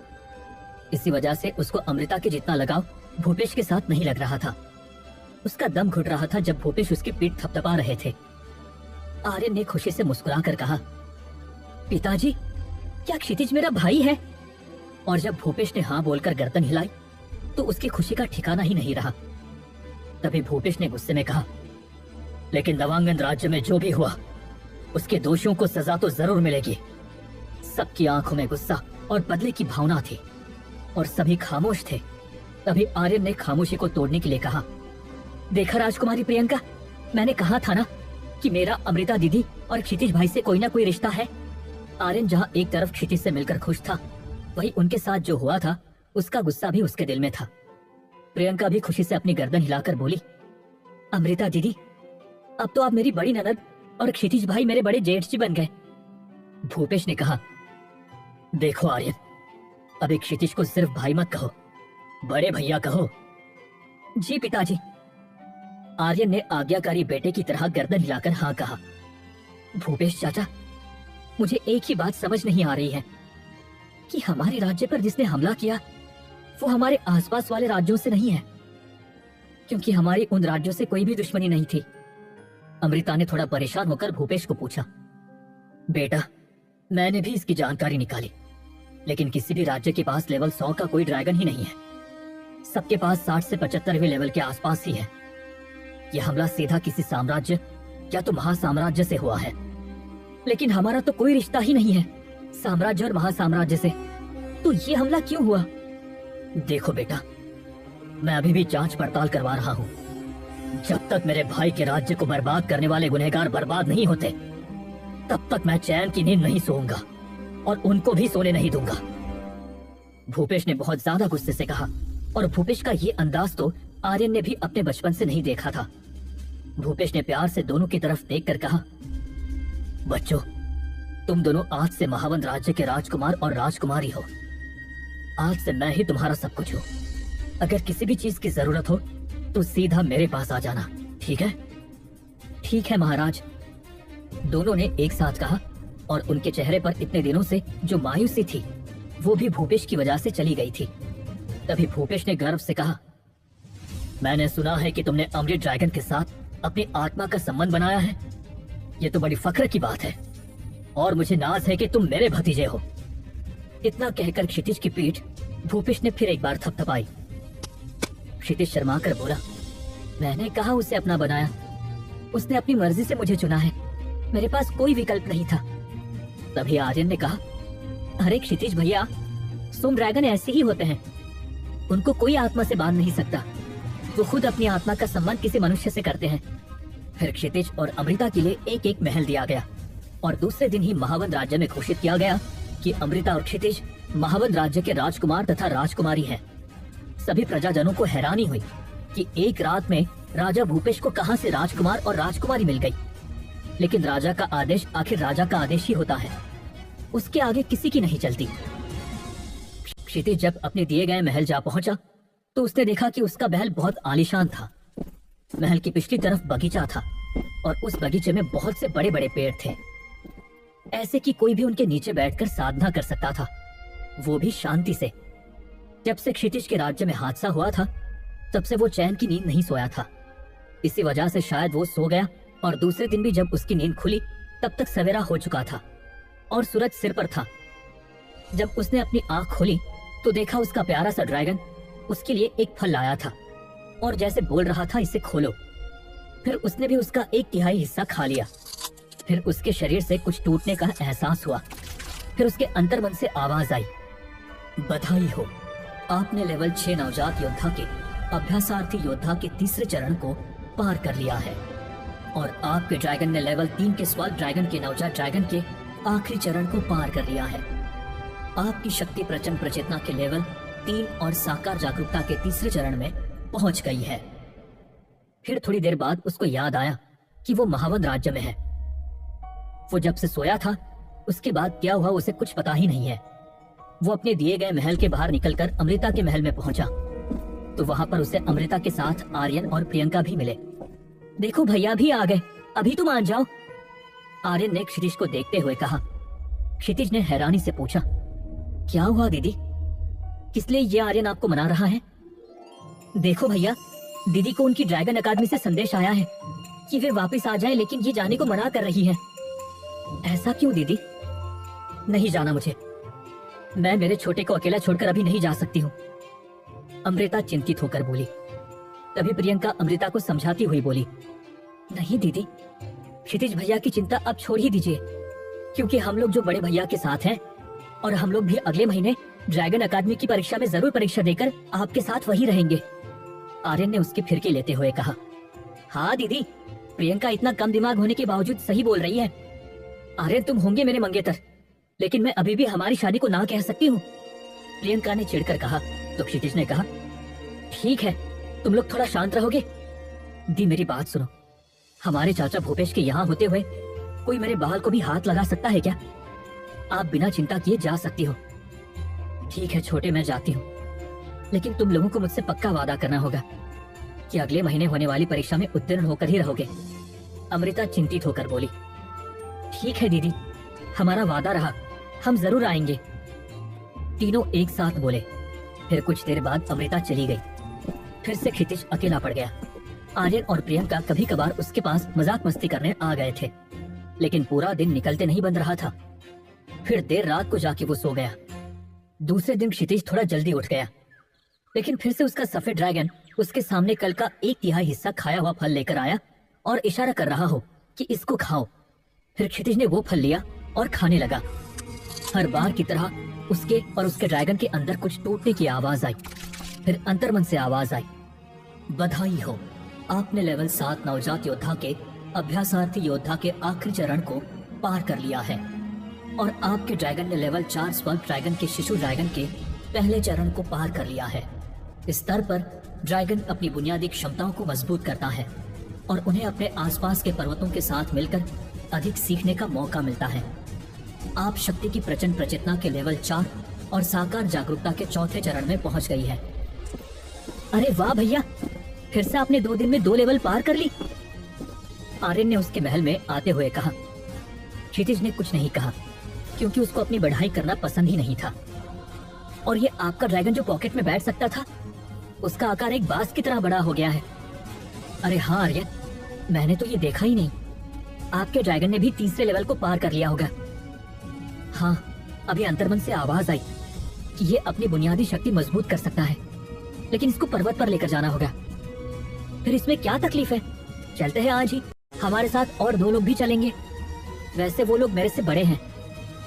इसी वजह से उसको अमृता के जितना लगाव भूपेश के साथ नहीं लग रहा था। उसका दम घुट रहा था जब भूपेश उसकी पीठ थपथपा रहे थे। आर्यन ने खुशी से मुस्कुराकर कहा, पिताजी, क्या क्षितिज मेरा भाई है? और जब भूपेश ने हाँ बोलकर गर्दन हिलाई तो उसकी खुशी का ठिकाना ही नहीं रहा। तभी भूपेश ने गुस्से में कहा, लेकिन नवांगन राज्य में जो भी हुआ उसके दोषियों को सजा तो जरूर मिलेगी। सबकी आंखों में गुस्सा और बदले की भावना थी और सभी खामोश थे। तभी आर्यन ने खामोशी को तोड़ने के लिए कहा, देखा राजकुमारी प्रियंका, मैंने कहा था ना कि मेरा अमृता दीदी और क्षितिज भाई से कोई ना कोई रिश्ता है। आर्यन जहाँ एक तरफ क्षितिज से मिलकर खुश था, वही उनके साथ जो हुआ था उसका गुस्सा भी उसके दिल में था। प्रियंका भी खुशी से अपनी गर्दन हिलाकर बोली, अमृता दीदी, अब तो आप मेरी बड़ी ननद और क्षितिज भाई मेरे बड़े जेठ जी बन गए। भूपेश ने कहा, देखो आर्यन, अब एक क्षितिज को सिर्फ भाई मत कहो, बड़े भैया कहो। जी पिताजी। आर्यन ने आज्ञाकारी बेटे की तरह गर्दन हिलाकर हाँ कहा। भूपेश चाचा, मुझे एक ही बात समझ नहीं आ रही है कि हमारे राज्य पर जिसने हमला किया वो हमारे आसपास वाले राज्यों से नहीं है, क्योंकि हमारी उन राज्यों से कोई भी दुश्मनी नहीं थी। अमृता ने थोड़ा परेशान होकर भूपेश को पूछा, बेटा, मैंने भी इसकी जानकारी निकाली, लेकिन किसी भी राज्य के पास लेवल 100 का कोई ड्रैगन ही नहीं है। सबके पास 60 से 75वें लेवल के आसपास ही है। यह हमला सीधा किसी साम्राज्य या तो महासाम्राज्य से हुआ है, लेकिन हमारा तो कोई रिश्ता ही नहीं है साम्राज्य और महासाम्राज्य से। तो ये हमला क्यों हुआ? देखो बेटा, मैं अभी भी जांच पड़ताल करवा रहा हूँ। जब तक मेरे भाई के राज्य को बर्बाद करने वाले गुनहगार बर्बाद नहीं होते, तब तक मैं चैन की नींद नहीं सोऊंगा और उनको भी सोने नहीं दूंगा। भूपेश ने बहुत ज्यादा गुस्से से कहा, और भूपेश का ये अंदाज तो आर्यन ने भी अपने बचपन से नहीं देखा था। भूपेश ने प्यार से दोनों की तरफ देखकर कहा, बच्चों, तुम दोनों आज से महावंत राज्य के राजकुमार और राजकुमारी हो। आज से मैं ही तुम्हारा सब कुछ हूँ। अगर किसी भी चीज की जरूरत हो तो सीधा मेरे पास आ जाना, ठीक है? ठीक है महाराज, दोनों ने एक साथ कहा, और उनके चेहरे पर इतने दिनों से जो मायूसी थी वो भी भूपेश की वजह से चली गई थी। तभी भूपेश ने गर्व से कहा, मैंने सुना है कि तुमने अमृत ड्रैगन के साथ अपनी आत्मा का संबंध बनाया है। ये तो बड़ी फख्र की बात है, और मुझे नाज है कि तुम मेरे भतीजे हो। इतना कहकर क्षितिज की पीठ भूपेश ने फिर एक बार थपथपाई। क्षितिज शर्मा कर बोला, मैंने कहा उसे अपना बनाया, उसने अपनी मर्जी से मुझे चुना है, मेरे पास कोई विकल्प नहीं था। तभी आर्यन ने कहा, अरे क्षितिज भैया, सोम ड्रैगन ऐसे ही होते हैं, उनको कोई आत्मा से बांध नहीं सकता, वो खुद अपनी आत्मा का संबंध किसी मनुष्य से करते हैं। फिर क्षितिज और अमृता के लिए एक एक महल दिया गया, और दूसरे दिन ही महावंत राज्य में घोषित किया गया कि अमृता और क्षितिज महावंत राज्य के राजकुमार तथा राजकुमारी हैं। सभी प्रजाजनों को हैरानी हुई कि एक रात में राजा भूपेश को कहां से राजकुमार और राजकुमारी मिल गई। लेकिन राजा का आदेश आखिर राजा का आदेश ही होता है, उसके आगे किसी की नहीं चलती। क्षितिज जब अपने दिए गए महल जा पहुंचा तो उसने देखा कि उसका महल बहुत आलीशान था। महल की पिछली तरफ बगीचा था, और उस बगीचे में बहुत से बड़े बड़े पेड़ थे, ऐसे कि कोई भी उनके नीचे बैठकर साधना कर सकता था, वो भी शांति से। जब से क्षितिज के राज्य में हादसा हुआ था, तब से वो चैन की नींद नहीं सोया था। इसी वजह से शायद वो सो गया, और दूसरे दिन भी जब उसकी नींद खुली तब तक सवेरा हो चुका था और सूरज सिर पर था। जब उसने अपनी आंख खोली तो देखा उसका प्यारा सा ड्रैगन उसके लिए एक फल लाया था, और जैसे बोल रहा था, इसे खोलो। फिर उसने भी उसका 1/3 हिस्सा खा लिया। फिर उसके शरीर से कुछ टूटने का एहसास हुआ। फिर उसके अंतर्मन से आवाज आई, बधाई हो, आपने लेवल 6 नवजात योद्धा के अभ्यासार्थी योद्धा के तीसरे चरण को पार कर लिया है, और आपके ड्रैगन ने लेवल 3 के स्वर्ग ड्रैगन के नवजात ड्रैगन के आखिरी चरण को पार कर लिया है। आपकी शक्ति प्रचंड प्रचेतना के लेवल 3 और साकार जागरूकता के तीसरे चरण में पहुंच गई है। फिर थोड़ी देर बाद उसको याद आया कि वो महावंत राज्य में है। वो जब से सोया था, उसके बाद क्या हुआ उसे कुछ पता ही नहीं है। वो अपने दिए गए महल के बाहर निकलकर अमृता के महल में पहुंचा, तो वहां पर उसे अमृता के साथ आर्यन और प्रियंका भी मिले। देखो भैया भी आ गए, अभी तुम मान जाओ, आर्यन ने क्षितिज को देखते हुए कहा। क्षितिज ने हैरानी से पूछा, क्या हुआ दीदी, किस लिए ये आर्यन आपको मना रहा है? देखो भैया, दीदी को उनकी ड्रैगन अकादमी से संदेश आया है कि वे वापस आ जाएं, लेकिन ये जाने को मना कर रही है। ऐसा क्यों दीदी? नहीं जाना मुझे, मैं मेरे छोटे को अकेला छोड़कर अभी नहीं जा सकती हूँ, अमृता चिंतित होकर बोली। तभी प्रियंका अमृता को समझाती हुई बोली, नहीं दीदी, क्षितिज भैया की चिंता अब छोड़ ही दीजिए, क्योंकि हम लोग जो बड़े भैया के साथ हैं, और हम लोग भी अगले महीने ड्रैगन अकादमी की परीक्षा में जरूर परीक्षा देकर आपके साथ वही रहेंगे। आर्यन ने उसकी फिरकी लेते हुए कहा। हाँ दीदी, प्रियंका इतना कम दिमाग होने के बावजूद सही बोल रही है। आर्यन, तुम होंगे मेरे मंगेतर, लेकिन मैं अभी भी हमारी शादी को ना कह सकती हूँ, प्रियंका ने चिढ़कर कहा। तो क्षितिज ने कहा, ठीक है, तुम लोग थोड़ा शांत रहोगे? दी मेरी बात सुनो, हमारे चाचा भूपेश के यहाँ होते हुए कोई मेरे बाल को भी हाथ लगा सकता है क्या? आप बिना चिंता किए जा सकती हो। ठीक है छोटे, मैं जाती हूँ, लेकिन तुम लोगों को मुझसे पक्का वादा करना होगा कि अगले महीने होने वाली परीक्षा में उत्तीर्ण होकर ही रहोगे। अमृता चिंतित होकर बोली। ठीक है दीदी, हमारा वादा रहा, हम जरूर आएंगे, तीनों एक साथ बोले। फिर कुछ देर बाद अमृता चली गई। फिर से क्षितिज अकेला पड़ गया। आर्यन और प्रियंका कभी कभार उसके पास मजाक मस्ती करने आ गए थे, लेकिन पूरा दिन निकलते नहीं बन रहा था। फिर देर रात को जाके वो सो गया। दूसरे दिन क्षितिज थोड़ा जल्दी उठ गया, लेकिन फिर से उसका सफेद ड्रैगन उसके सामने कल का 1/3 हिस्सा खाया हुआ फल लेकर आया और इशारा कर रहा हो कि इसको खाओ। फिर क्षितिज ने वो फल लिया और खाने लगा। हर बार की तरह उसके और उसके ड्रैगन के अंदर कुछ टूटने की आवाज आई। फिर अंतर्मन से आवाज आई, बधाई हो, आपने लेवल 7 नवजात योद्धा के अभ्यासार्थी योद्धा के आखिरी चरण को पार कर लिया है और आपके ड्रैगन ने लेवल 4 स्वल्प ड्रैगन के शिशु ड्रैगन के पहले चरण को पार कर लिया है। इस स्तर पर ड्रैगन अपनी बुनियादी क्षमताओं को मजबूत करता है और उन्हें अपने आसपास के पर्वतों के साथ मिलकर अधिक सीखने का मौका मिलता है। आप शक्ति की प्रचंड प्रचेतना के लेवल 4 और साकार जागरूकता के चौथे चरण में पहुंच गई है। अरे वाह भैया, फिर से आपने 2 दिन में 2 लेवल पार कर ली, आर्यन ने उसके महल में आते हुए कहा। क्षितिज ने कुछ नहीं कहा क्योंकि उसको अपनी बढ़ाई करना पसंद ही नहीं था। और ये आपका ड्रैगन जो पॉकेट में बैठ सकता था, उसका आकार एक बांस की तरह बड़ा हो गया है। अरे हाँ आर्यन, मैंने तो ये देखा ही नहीं। आपके ड्रैगन ने भी तीसरे लेवल को पार कर लिया होगा। हाँ, अभी अंतर्मन से आवाज आई कि ये अपनी बुनियादी शक्ति मजबूत कर सकता है, लेकिन इसको पर्वत पर लेकर जाना होगा। फिर इसमें क्या तकलीफ है, चलते हैं आज ही। हमारे साथ और 2 लोग भी चलेंगे। वैसे वो लोग मेरे से बड़े हैं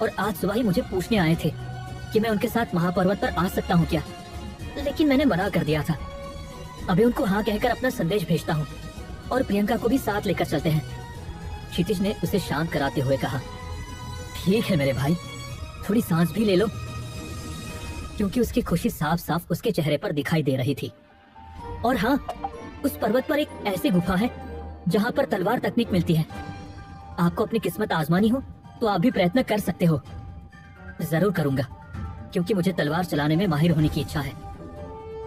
और आज सुबह ही मुझे पूछने आए थे कि मैं उनके साथ महापर्वत पर आ सकता हूँ क्या, लेकिन मैंने मना कर दिया था। अभी उनको हाँ कहकर अपना संदेश भेजता हूँ और प्रियंका को भी साथ लेकर चलते हैं। क्षितिज ने उसे शांत कराते हुए कहा। ठीक है मेरे भाई, थोड़ी सांस भी ले लो, क्योंकि उसकी खुशी साफ साफ उसके चेहरे पर दिखाई दे रही थी। और हाँ, उस पर्वत पर एक ऐसी गुफा है जहाँ पर तलवार तकनीक मिलती है। आपको अपनी किस्मत आजमानी हो तो आप भी प्रयत्न कर सकते हो। जरूर करूंगा, क्योंकि मुझे तलवार चलाने में माहिर होने की इच्छा है।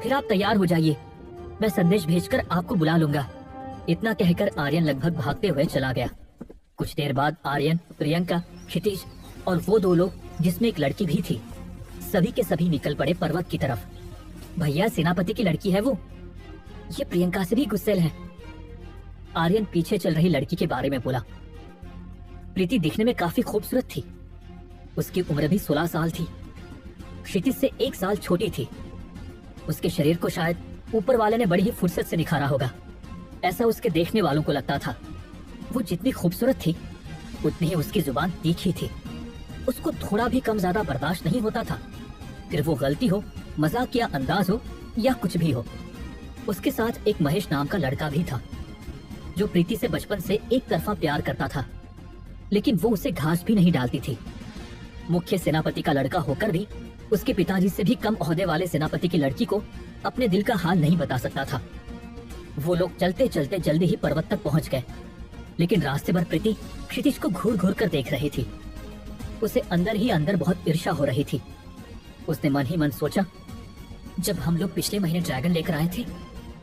फिर आप तैयार हो जाइए, मैं संदेश भेजकर आपको बुला लूंगा। इतना कहकर आर्यन लगभग भागते हुए चला गया। कुछ देर बाद आर्यन, प्रियंका, क्षितिज और वो 2 लोग जिसमें एक लड़की भी थी, सभी के सभी निकल पड़े पर्वत की तरफ। भैया, सेनापति की लड़की है वो, ये प्रियंका से भी गुस्सेल है। आर्यन पीछे चल रही लड़की के बारे में बोला। प्रीति दिखने में काफी खूबसूरत थी। उसकी उम्र भी 16 साल थी। क्षितिज से 1 साल छोटी थी। उसके शरीर को शायद ऊपर वाले ने बड़ी ही फुर्सत से निखारा होगा, ऐसा उसके देखने वालों को लगता था। वो जितनी खूबसूरत थी उतनी ही उसकी जुबान तीखी थी। उसको थोड़ा भी कम ज्यादा बर्दाश्त नहीं होता था, फिर वो गलती हो, मजाक या अंदाज हो या कुछ भी हो। उसके साथ एक महेश नाम का लड़का भी था जो प्रीति से बचपन से एक तरफा प्यार करता था, लेकिन वो उसे घास भी नहीं डालती थी। मुख्य सेनापति का लड़का होकर भी उसके पिताजी से भी कम ओहदे वाले सेनापति की लड़की को अपने दिल का हाल नहीं बता सकता था। वो लोग चलते चलते जल्दी ही पर्वत तक पहुंच गए, लेकिन रास्ते भर प्रीति क्षितिज को घूर घूर कर देख रही थी। उसे अंदर ही अंदर बहुत ईर्ष्या हो रही थी। उसने मन ही मन सोचा, जब हम लोग पिछले महीने ड्रैगन लेकर आए थे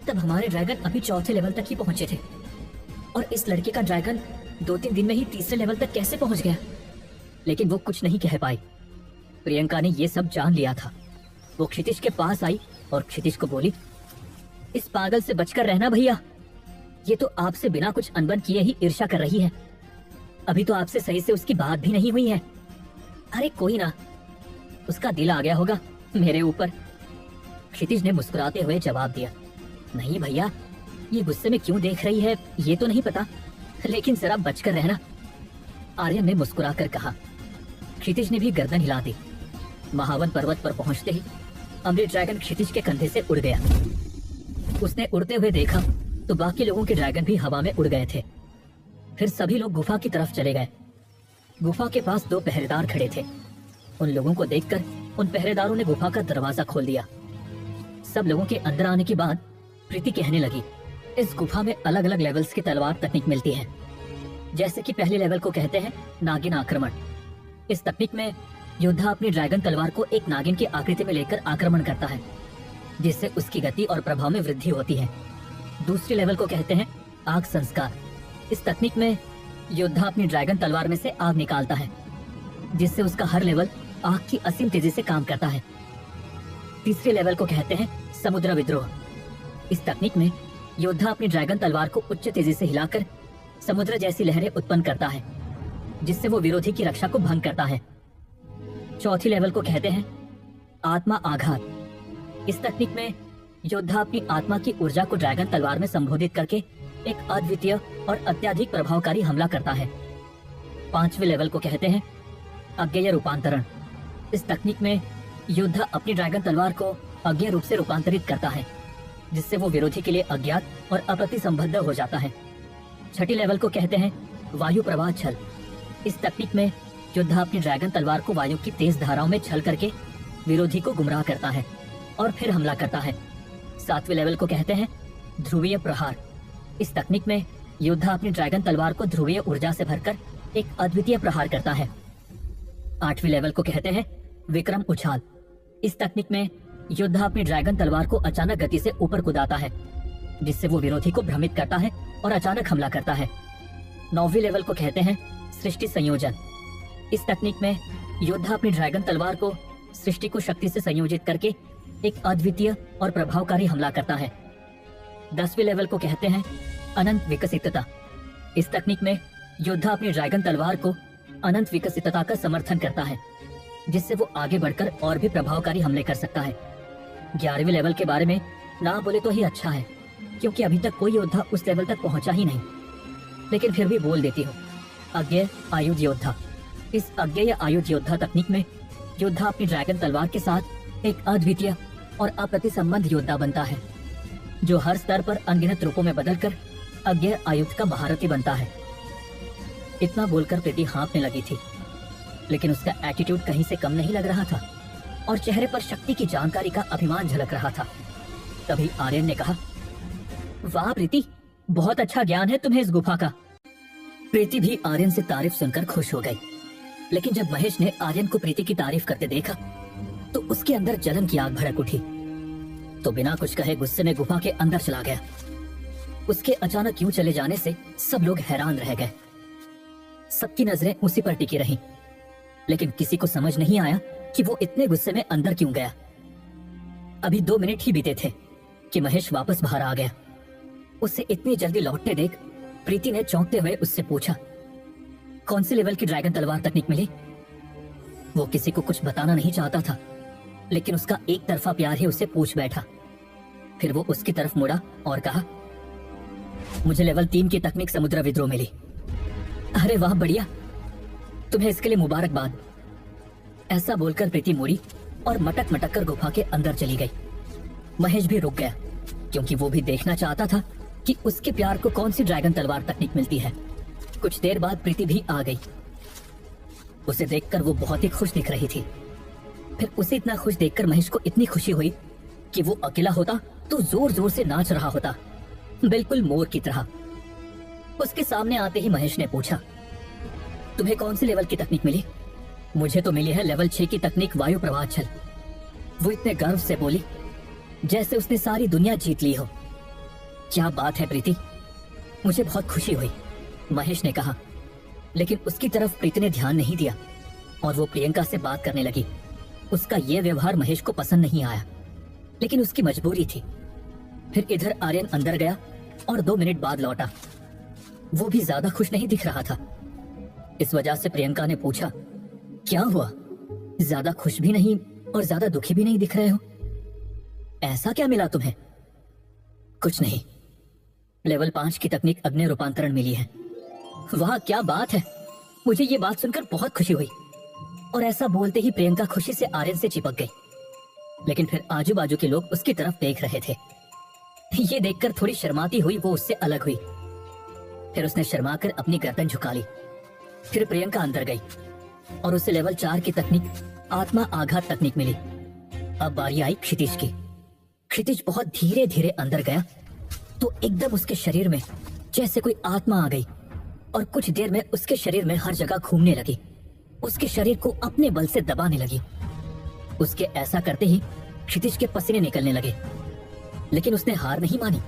तब हमारे ड्रैगन अभी 4थे लेवल तक ही पहुंचे थे, और इस लड़के का ड्रैगन 2-3 दिन में ही 3रे लेवल तक कैसे पहुंच गया। लेकिन वो कुछ नहीं कह पाई। प्रियंका ने ये सब जान लिया था। वो क्षितिज के पास आई और क्षितिज को बोली, इस पागल से बचकर रहना भैया, ये तो आपसे बिना कुछ अनबन किए ही ईर्ष्या कर रही है। अभी तो आपसे सही से उसकी बात भी नहीं हुई है। अरे कोई ना, उसका दिल आ गया होगा मेरे ऊपर। क्षितिज ने मुस्कुराते हुए जवाब दिया। नहीं भैया, ये गुस्से में क्यों देख रही है ये तो नहीं पता, लेकिन जरा बचकर रहना, आर्यन ने मुस्कुराकर कहा। क्षितिज ने भी गर्दन हिला दी। महावन पर्वत पर पहुंचते ही अमृत ड्रैगन क्षितिज के कंधे से उड़ गया। उसने उड़ते हुए देखा तो बाकी लोगों के ड्रैगन भी हवा में उड़ गए थे। फिर सभी लोग गुफा की तरफ चले गए। गुफा के पास 2 पहरेदार खड़े थे। उन लोगों को देखकर उन पहरेदारों ने गुफा का दरवाजा खोल दिया। सब लोगों के अंदर आने के बाद प्रीति कहने लगी, इस गुफा में अलग अलग लेवल्स की तलवार तकनीक मिलती है। जैसे कि पहले लेवल को कहते हैं नागिन आक्रमण। इस तकनीक में योद्धा अपनी ड्रैगन तलवार को एक नागिन की आकृति में लेकर आक्रमण करता है, जिससे उसकी गति और प्रभाव में वृद्धि होती है। दूसरे लेवल को कहते हैं आग संस्कार। इस तकनीक में योद्धा अपनी ड्रैगन तलवार में से आग निकालता है, जिससे उसका हर लेवल आग की असीम तेजी से काम करता है। तीसरे लेवल को कहते हैं समुद्र विद्रोह। इस तकनीक में योद्धा अपनी ड्रैगन तलवार को उच्च तेजी से हिलाकर समुद्र जैसी लहरें उत्पन्न करता है, जिससे वो विरोधी की रक्षा को भंग करता है। चौथी लेवल को कहते हैं आत्मा आघात। इस तकनीक में योद्धा अपनी आत्मा की ऊर्जा को ड्रैगन तलवार में संबोधित करके एक अद्वितीय और अत्यधिक प्रभावकारी हमला करता है। 5वें लेवल को कहते हैं अज्ञेय रूपांतरण। इस तकनीक में योद्धा अपनी ड्रैगन तलवार को अज्ञेय रूप से रूपांतरित करता है, जिससे वो विरोधी के लिए अज्ञात और अप्रतिसंबद्ध हो जाता है। 6ठी लेवल को कहते हैं वायु प्रवाह छल। इस तकनीक में योद्धा अपनी ड्रैगन तलवार को वायु की तेज धाराओं में छल करके विरोधी को गुमराह करता है और फिर हमला करता है। 7वें लेवल को कहते हैं ध्रुवीय प्रहार। इस तकनीक में योद्धा अपनी ड्रैगन तलवार को ध्रुवीय ऊर्जा से भरकर एक अद्वितीय प्रहार करता है। 8वें लेवल को कहते हैं विक्रम उछाल। इस तकनीक में योद्धा अपनी ड्रैगन तलवार को अचानक गति से ऊपर कूदाता है, जिससे वो विरोधी को भ्रमित करता है और अचानक हमला करता है। 9वीं लेवल को कहते हैं सृष्टि संयोजन। इस तकनीक में योद्धा अपनी ड्रैगन तलवार को सृष्टि को शक्ति से संयोजित करके एक अद्वितीय और प्रभावकारी हमला करता है। 10वें लेवल को कहते हैं अनंत विकसितता। इस तकनीक में योद्धा अपनी ड्रैगन तलवार को अनंत विकसितता का समर्थन करता है, जिससे वो आगे बढ़कर और भी प्रभावकारी हमले कर सकता है। 11वें लेवल के बारे में ना बोले तो ही अच्छा है, क्योंकि अभी तक कोई योद्धा उस लेवल तक पहुंचा ही नहीं, लेकिन फिर भी बोल देती हूँ। अज्ञेय आयुध योद्धा। इस अज्ञेय आयुध योद्धा तकनीक में योद्धा अपनी ड्रैगन तलवार के साथ एक अद्वितीय और अप्रतिसंबद्ध योद्धा बनता है, जो हर स्तर पर अनगिनत रूपों में बदलकर अज्ञेय आयुध का महारथी बनता है। इतना बोलकर प्रीति हाँफने लगी थी, लेकिन उसका एटीट्यूड कहीं से कम नहीं लग रहा था और चेहरे पर शक्ति की जानकारी का अभिमान झलक रहा था। तभी आर्यन ने कहा, वाह प्रीति, बहुत अच्छा ज्ञान है तुम्हें इस गुफा का। प्रीति भी आर्यन से तारीफ सुनकर खुश हो गई, लेकिन जब महेश ने आर्यन को प्रीति की तारीफ करते देखा तो उसके अंदर जलन की आग भड़क उठी, तो बिना कुछ कहे गुस्से में गुफा के अंदर चला गया। उसके अचानक यूं चले जाने से सब लोग हैरान रह गए। सबकी नजरें उसी पर टिकी रहीं, लेकिन किसी को समझ नहीं आया कि वो इतने गुस्से में अंदर क्यों गया। अभी 2 मिनट ही बीते थे कि महेश वापस बाहर आ गया। उससे इतनी जल्दी लौटते देख प्रीति ने चौंकते हुए उससे पूछा, कौन सी लेवल की ड्रैगन तलवार तकनीक मिली? वो किसी को कुछ बताना नहीं चाहता था, लेकिन उसका एक तरफा प्यार ही उसे पूछ बैठा। फिर वो उसकी तरफ मुड़ा और कहा, मुझे लेवल 3 की तकनीक समुद्र विद्रोह मिली। अरे वाह, बढ़िया, तुम्हें इसके लिए मुबारकबाद। ऐसा बोलकर प्रीति मुड़ी और मटक मटक कर गुफा के अंदर चली गई। महेश भी रुक गया, क्योंकि वो भी देखना चाहता था कि उसके प्यार को कौन सी ड्रैगन तलवार तकनीक मिलती है। कुछ देर बाद प्रीति भी आ गई। उसे देखकर वो बहुत ही खुश दिख रही थी। फिर उसे इतना खुश देखकर महेश को इतनी खुशी हुई कि वो अकेला होता तो जोर जोर से नाच रहा होता, बिल्कुल मोर की तरह। उसके सामने आते ही महेश ने पूछा, तुम्हें कौन सी लेवल की तकनीक मिली? मुझे तो मिली है लेवल 6 की तकनीक वायु प्रवाह छल। वो इतने गर्व से बोली जैसे उसने सारी दुनिया जीत ली हो। क्या बात है प्रीति, मुझे बहुत खुशी हुई, महेश ने कहा। लेकिन उसकी तरफ प्रीति ने ध्यान नहीं दिया और वो प्रियंका से बात करने लगी। उसका ये व्यवहार महेश को पसंद नहीं आया, लेकिन उसकी मजबूरी थी। फिर इधर आर्यन अंदर गया और 2 मिनट बाद लौटा। वो भी ज्यादा खुश नहीं दिख रहा था। इस वजह से प्रियंका ने पूछा, क्या हुआ? ज्यादा खुश भी नहीं और ज्यादा दुखी भी नहीं दिख रहे हो, ऐसा क्या मिला तुम्हें? कुछ नहीं, लेवल 5 की तकनीक अग्नि रूपांतरण मिली है। वाह, क्या बात है, मुझे ये बात सुनकर बहुत खुशी हुई। और ऐसा बोलते ही प्रियंका खुशी से आर्यन से चिपक गई, लेकिन फिर आजू बाजू के लोग उसकी तरफ देख रहे थे। ये देखकर थोड़ी शर्माती हुई वो उससे अलग हुई। फिर उसने शर्माकर अपनी गर्दन झुका ली। फिर प्रियंका अंदर गई और उसे लेवल 4 की तकनीक आत्मा आघात तकनीक मिली। अब बारी आई क्षितिज की। क्षितिज बहुत धीरे धीरे अंदर गया तो एकदम उसके शरीर में जैसे कोई आत्मा आ गई और कुछ देर में उसके शरीर में हर जगह घूमने लगी, उसके शरीर को अपने बल से दबाने लगी। उसके ऐसा करते ही क्षितिज के पसीने निकलने लगे, लेकिन उसने हार नहीं मानी।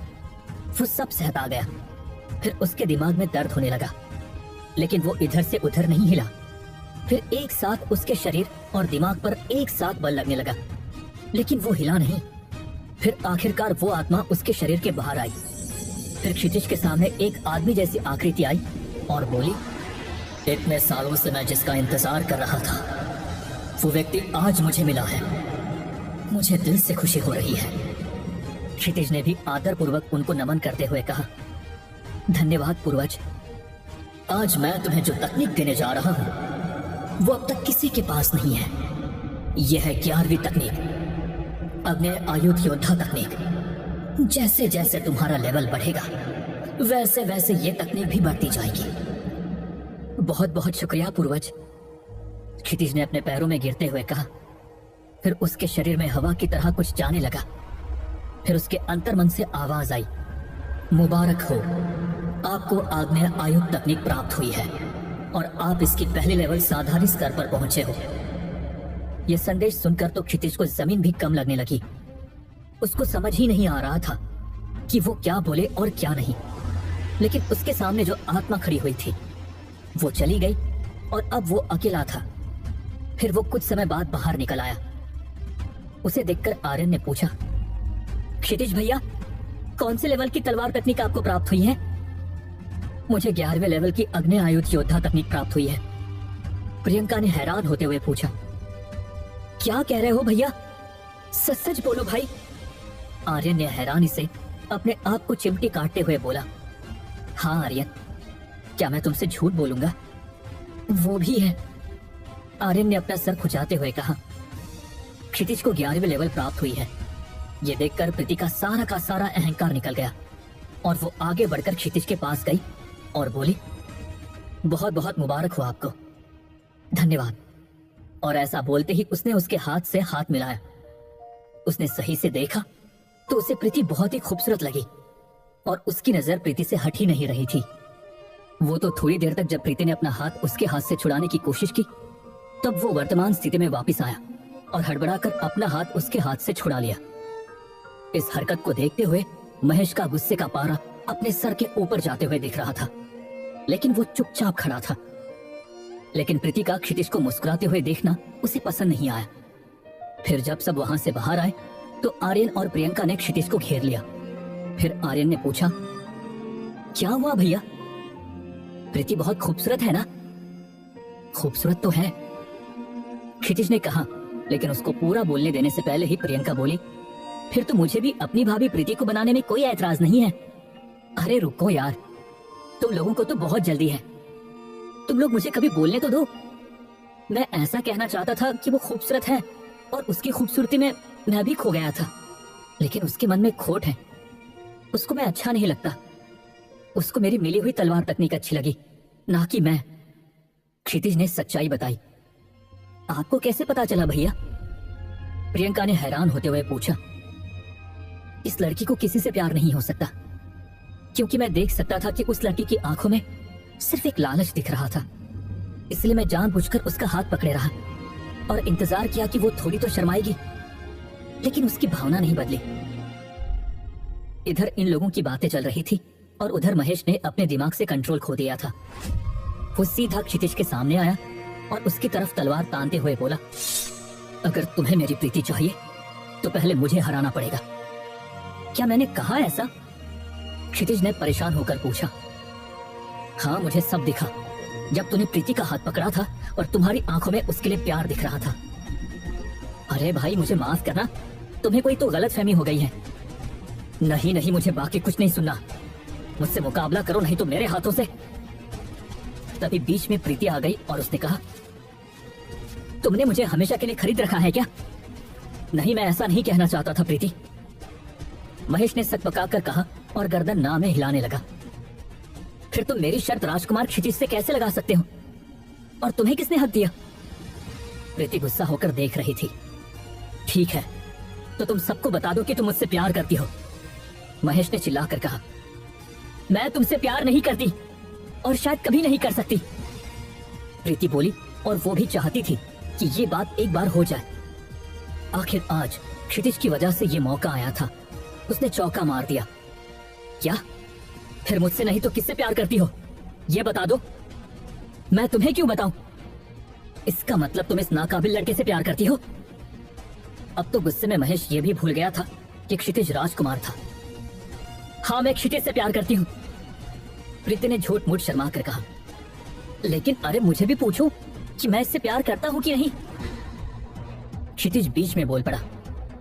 वो सब सहता गया। फिर उसके दिमाग में दर्द होने लगा, लेकिन वो इधर से उधर नहीं हिला। फिर एक साथ उसके शरीर और दिमाग पर एक साथ बल लगने लगा, लेकिन वो हिला नहीं। फिर आखिरकार वो आत्मा उसके शरीर के बाहर आई। फिर क्षितिज के सामने एक आदमी जैसी आकृति आई और बोली, इतने सालों से मैं जिसका इंतजार कर रहा था, वो व्यक्ति आज मुझे मिला है। मुझे दिल से खुशी हो रही है। क्षितिज ने भी आदरपूर्वक उनको नमन करते हुए कहा, धन्यवाद पूर्वज। आज मैं तुम्हें जो तकनीक देने जा रहा हूं वो अब तक किसी के पास नहीं है। यह है 11वीं तकनीक, अग्नि आयुध योद्धा तकनीक। जैसे जैसे तुम्हारा लेवल बढ़ेगा वैसे वैसे ये तकनीक भी बढ़ती जाएगी। बहुत बहुत शुक्रिया पूर्वज, क्षितिज ने अपने पैरों में गिरते हुए कहा। फिर उसके शरीर में हवा की तरह कुछ जाने लगा। फिर उसके अंतर्मन से आवाज आई, मुबारक हो, आपको आग्नेय आयुध तकनीक प्राप्त हुई है और आप इसकी पहले लेवल साधारण स्तर पर पहुंचे हो। यह संदेश सुनकर तो क्षितिज को जमीन भी कम लगने लगी। उसको समझ ही नहीं आ रहा था कि वो क्या बोले और क्या नहीं। लेकिन उसके सामने जो आत्मा खड़ी हुई थी वो चली गई और अब वो अकेला था। फिर वो कुछ समय बाद बाहर निकल आया। उसे देखकर आर्यन ने पूछा, क्षितिज भैया, कौन से लेवल की तलवार तकनीक आपको प्राप्त हुई है? मुझे 11वें लेवल की अग्नि आयुध योद्धा तकनीक प्राप्त हुई है, प्रियंका ने हैरान होते हुए पूछा। क्या कह रहे हो भैया, सच सच बोलो भाई। आर्यन ने हैरानी से अपने आप को चिमटी काटते हुए बोला, हाँ आर्यन, क्या मैं तुमसे झूठ बोलूंगा? वो भी है, आर्यन ने अपना सर खुजाते हुए कहा। क्षितिज को 11वें लेवल प्राप्त हुई है। ये देखकर प्रीति का सारा अहंकार निकल गया और वो आगे बढ़कर क्षितिज के पास गई और बोली, बहुत बहुत मुबारक हो आपको, धन्यवाद। और ऐसा बोलते ही उसने उसके हाथ से हाथ मिलाया। उसने सही से देखा तो उसे प्रीति बहुत ही खूबसूरत लगी और उसकी नजर प्रीति से हट ही नहीं रही थी। वो तो थोड़ी देर तक जब प्रीति ने अपना हाथ उसके हाथ से छुड़ाने की कोशिश की तब वो वर्तमान स्थिति में वापस आया और हड़बड़ाकर अपना हाथ उसके हाथ से छुड़ा लिया। इस हरकत को देखते हुए महेश का गुस्से का पारा अपने सर के ऊपर जाते हुए दिख रहा था, लेकिन वो चुपचाप खड़ा था। लेकिन प्रीति का क्षितिज को मुस्कुराते हुए देखना उसे पसंद नहीं आया। फिर जब सब वहां से बाहर आए तो आर्यन और प्रियंका ने क्षितिज को घेर लिया। फिर आर्यन ने पूछा, क्या हुआ भैया? प्रीति बहुत खूबसूरत है ना? खूबसूरत तो है, क्षितिज ने कहा। लेकिन उसको पूरा बोलने देने से पहले ही प्रियंका बोली, फिर तो मुझे भी अपनी भाभी प्रीति को बनाने में कोई ऐतराज नहीं है। अरे रुको यार, तुम लोगों को तो बहुत जल्दी है, तुम लोग मुझे कभी बोलने तो दो। मैं ऐसा कहना चाहता था कि वो खूबसूरत है और उसकी खूबसूरती में मैं भी खो गया था, लेकिन उसके मन में खोट है, उसको मैं अच्छा नहीं लगता। उसको मेरी मिली हुई तलवार तकनीक अच्छी लगी, ना कि मैं। क्षितिज ने सच्चाई बताई। आपको कैसे पता चला भैया? प्रियंका ने हैरान होते हुए पूछा। इस लड़की को किसी से प्यार नहीं हो सकता, क्योंकि मैं देख सकता था कि उस लड़की की आंखों में सिर्फ एक लालच दिख रहा था। इसलिए मैं जानबूझकर उसका हाथ पकड़े रहा और इंतजार किया कि वो थोड़ी तो शर्माएगी, लेकिन उसकी भावना नहीं बदली। इधर इन लोगों की बातें चल रही थी और उधर महेश ने अपने दिमाग से कंट्रोल खो दिया था। वो सीधा क्षितिज के सामने आया और उसकी तरफ तलवार तानते हुए बोला, अगर तुम्हें मेरी प्रीति चाहिए तो पहले मुझे हराना पड़ेगा। क्या मैंने कहा ऐसा? क्षितिज ने परेशान होकर पूछा। हाँ, मुझे सब दिखा जब तूने प्रीति का हाथ पकड़ा था और तुम्हारी आंखों में उसके लिए प्यार दिख रहा था। अरे भाई, मुझे माफ करना, तुम्हें कोई तो गलतफहमी हो गई है। नहीं नहीं, मुझे बाकी कुछ नहीं सुनना, मुझसे मुकाबला करो नहीं तो मेरे हाथों से। तभी बीच में प्रीति आ गई और उसने कहा, तुमने मुझे हमेशा के लिए खरीद रखा है क्या? नहीं, मैं ऐसा नहीं कहना चाहता था प्रीति, महेश ने सक पकाकर कहा और गर्दन ना में हिलाने लगा। फिर तुम मेरी शर्त राजकुमार क्षितिज से कैसे लगा सकते हो? और तुम्हें किसने हक दिया? प्रीति गुस्सा होकर देख रही थी। ठीक है, तो तुम सबको बता दो कि तुम मुझसे प्यार करती हो, महेश ने चिल्लाकर कहा। मैं तुमसे प्यार नहीं करती और शायद कभी नहीं कर सकती, प्रीति बोली, और वो भी चाहती थी कि ये बात एक बार हो जाए। आखिर आज क्षितिज की वजह से ये मौका आया था। उसने चौका मार दिया। क्या? फिर मुझसे नहीं तो किससे प्यार करती हो? ये बता दो। मैं तुम्हें क्यों बताऊं? इसका मतलब तुम इस नाकाबिल लड़के से प्यार करती हो? अब तो गुस्से में महेश ये भी भूल गया था कि क्षितिज राजकुमार था। हाँ, मैं क्षितिज से प्यार करती हूँ, प्रीति ने झूठ मूठ शर्मा कर कहा। लेकिन अरे मुझे भी पूछो कि मैं इससे प्यार करता हूँ कि नहीं। क्षितिज बीच में बोल पड़ा,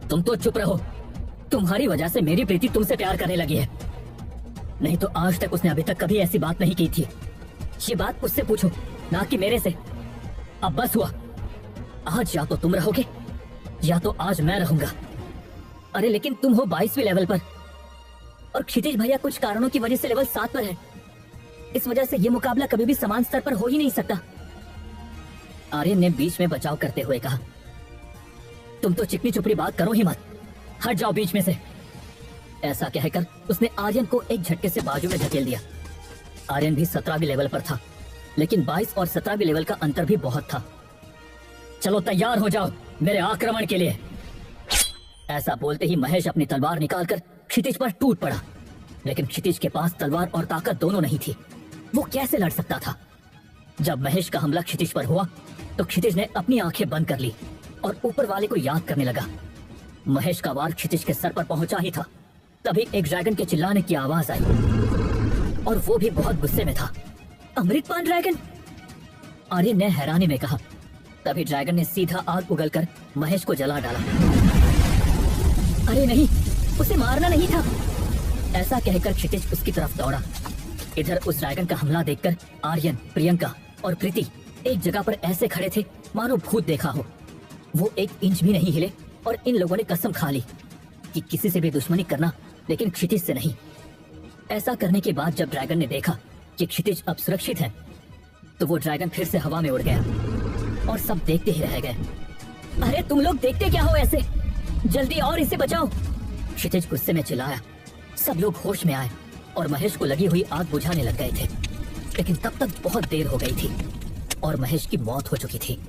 तुम तो चुप रहो, तुम्हारी वजह से मेरी प्रीति तुमसे प्यार करने लगी है। नहीं तो आज तक उसने अभी तक कभी ऐसी बात नहीं की थी। ये बात उससे पूछो, ना कि मेरे से। अब बस हुआ, आज या तो तुम रहोगे या तो आज मैं रहूंगा। अरे लेकिन तुम हो 22वें लेवल पर और क्षितिज भैया कुछ कारणों की वजह से लेवल 7 पर है। इस वजह से ये मुकाबला कभी भी समान स्तर पर हो ही नहीं सकता। आर्यन ने बीच में बचाव करते हुए कहा, तुम तो चिकनी चुपड़ी बात करो ही मत, हट जाओ बीच में से। ऐसा कहकर उसने आर्यन को एक झटके से बाजू में धकेल दिया। आर्यन भी 17वें लेवल पर था, लेकिन 22 और 17वें लेवल का अंतर भी बहुत था। चलो तैयार हो जाओ मेरे आक्रमण के लिए। ऐसा बोलते ही महेश अपनी तलवार निकालकर क्षितिज पर टूट पड़ा, लेकिन क्षितिज के पास तलवार और ताकत दोनों नहीं थी। वो कैसे लड़ सकता था? जब महेश का हमला क्षितिज पर हुआ तो क्षितिज ने अपनी आंखें बंद कर ली और ऊपर वाले को याद करने लगा। महेश का वार क्षितिज के सर पर पहुंचा ही था, तभी एक ड्रैगन के चिल्लाने की आवाज आई और वो भी बहुत गुस्से में था। अमृतपान ड्रैगन? आर्यन ने हैरानी में कहा। तभी ड्रैगन ने सीधा आग उगलकर महेश को जला डाला। अरे नहीं, उसे मारना नहीं था। ऐसा कहकर क्षितिज उसकी तरफ दौड़ा। इधर उस ड्रैगन का हमला देखकर आर्यन, प्रियंका और प्रीति एक जगह पर ऐसे खड़े थे मानो भूत देखा हो। वो 1 इंच भी नहीं हिले और इन लोगों ने कसम खा ली कि किसी से भी दुश्मनी करना, लेकिन क्षितिज से नहीं। ऐसा करने के बाद जब ड्रैगन ने देखा कि क्षितिज अब सुरक्षित है, तो वो ड्रैगन फिर से हवा में उड़ गया और सब देखते ही रह गए। अरे तुम लोग देखते क्या हो ऐसे? जल्दी और इसे बचाओ! क्षितिज गुस्से में चिल्लाया। सब लोग होश में आए और महेश को लगी हुई आग बुझाने लग गए थे, लेकिन तब तक बहुत देर हो गई थी और महेश की मौत हो चुकी थी।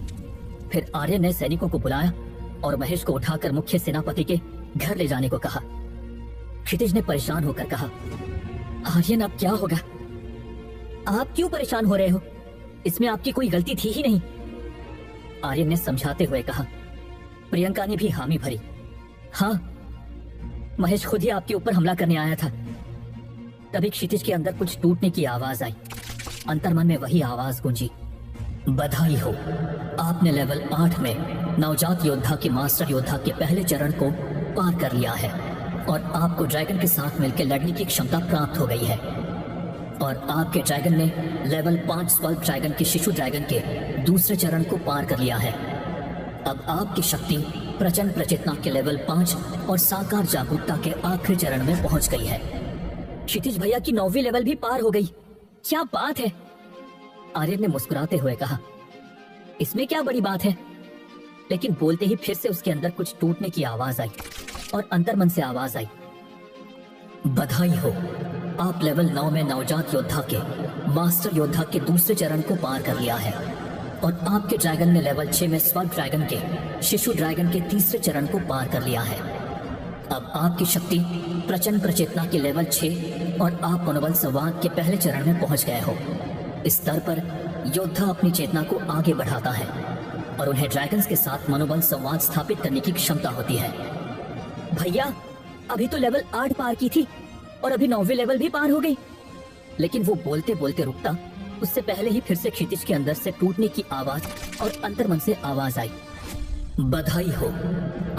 फिर आर्यन ने सैनिकों को बुलाया और महेश को उठाकर मुख्य सेनापति के घर ले जाने को कहा। क्षितिज ने परेशान होकर कहा, आर्यन अब क्या होगा? आप क्यों परेशान हो रहे हो? इसमें आपकी कोई गलती थी ही नहीं। आर्यन ने समझाते हुए कहा। प्रियंका ने भी हामी भरी। हाँ, महेश खुद ही आपके ऊपर हमला करने आया था। तभी क्षितिज के अंदर कुछ टूटने की आवाज आई। अंतर्मन में वही आवाज गूंजी, बधाई हो, आपने लेवल 8 में नवजात योद्धा के मास्टर योद्धा के पहले चरण को पार कर लिया है और आपको ड्रैगन के साथ मिलकर लड़ने की क्षमता प्राप्त हो गई है। और आपके ड्रैगन ने लेवल 5 स्वल्प ड्रैगन के शिशु ड्रैगन के दूसरे चरण को पार कर लिया है। अब आपकी शक्ति प्रचंड प्रचेतना के लेवल 5 और साकार जागरूकता के आखिरी चरण में पहुंच गई है। क्षितिज भैया की 9वीं लेवल भी पार हो गई। क्या बात है! आर्यन ने मुस्कुराते हुए कहा। इसमें क्या बड़ी बात है? लेकिन बोलते ही फिर से उसके अंदर कुछ टूटने की आवाज आई और अंतर्मन से आवाज आई, बधाई हो, आप लेवल 9 में नवजात योद्धा के मास्टर योद्धा के दूसरे चरण को पार कर लिया है और आपके ड्रैगन ने लेवल 6 में स्वल्प ड्रैगन के शिशु ड्रैगन के तीसरे चरण को पार कर लिया है। अब आपकी शक्ति प्रचंड प्रचेतना के लेवल 6 और आप मनोबल संवाद के पहले चरण में पहुंच गए हो। इस स्तर पर योद्धा अपनी चेतना को आगे बढ़ाता है और उन्हें ड्रैगन्स के साथ मनोबल संवाद स्थापित करने की क्षमता होती है। भैया, अभी तो लेवल 8 पार की थी और अभी 9वीं लेवल भी पार हो गई। लेकिन वो बोलते बोलते रुकता, उससे पहले ही फिर से क्षितिज के अंदर से टूटने की आवाज और अंतर्मन से आवाज आई, बधाई हो,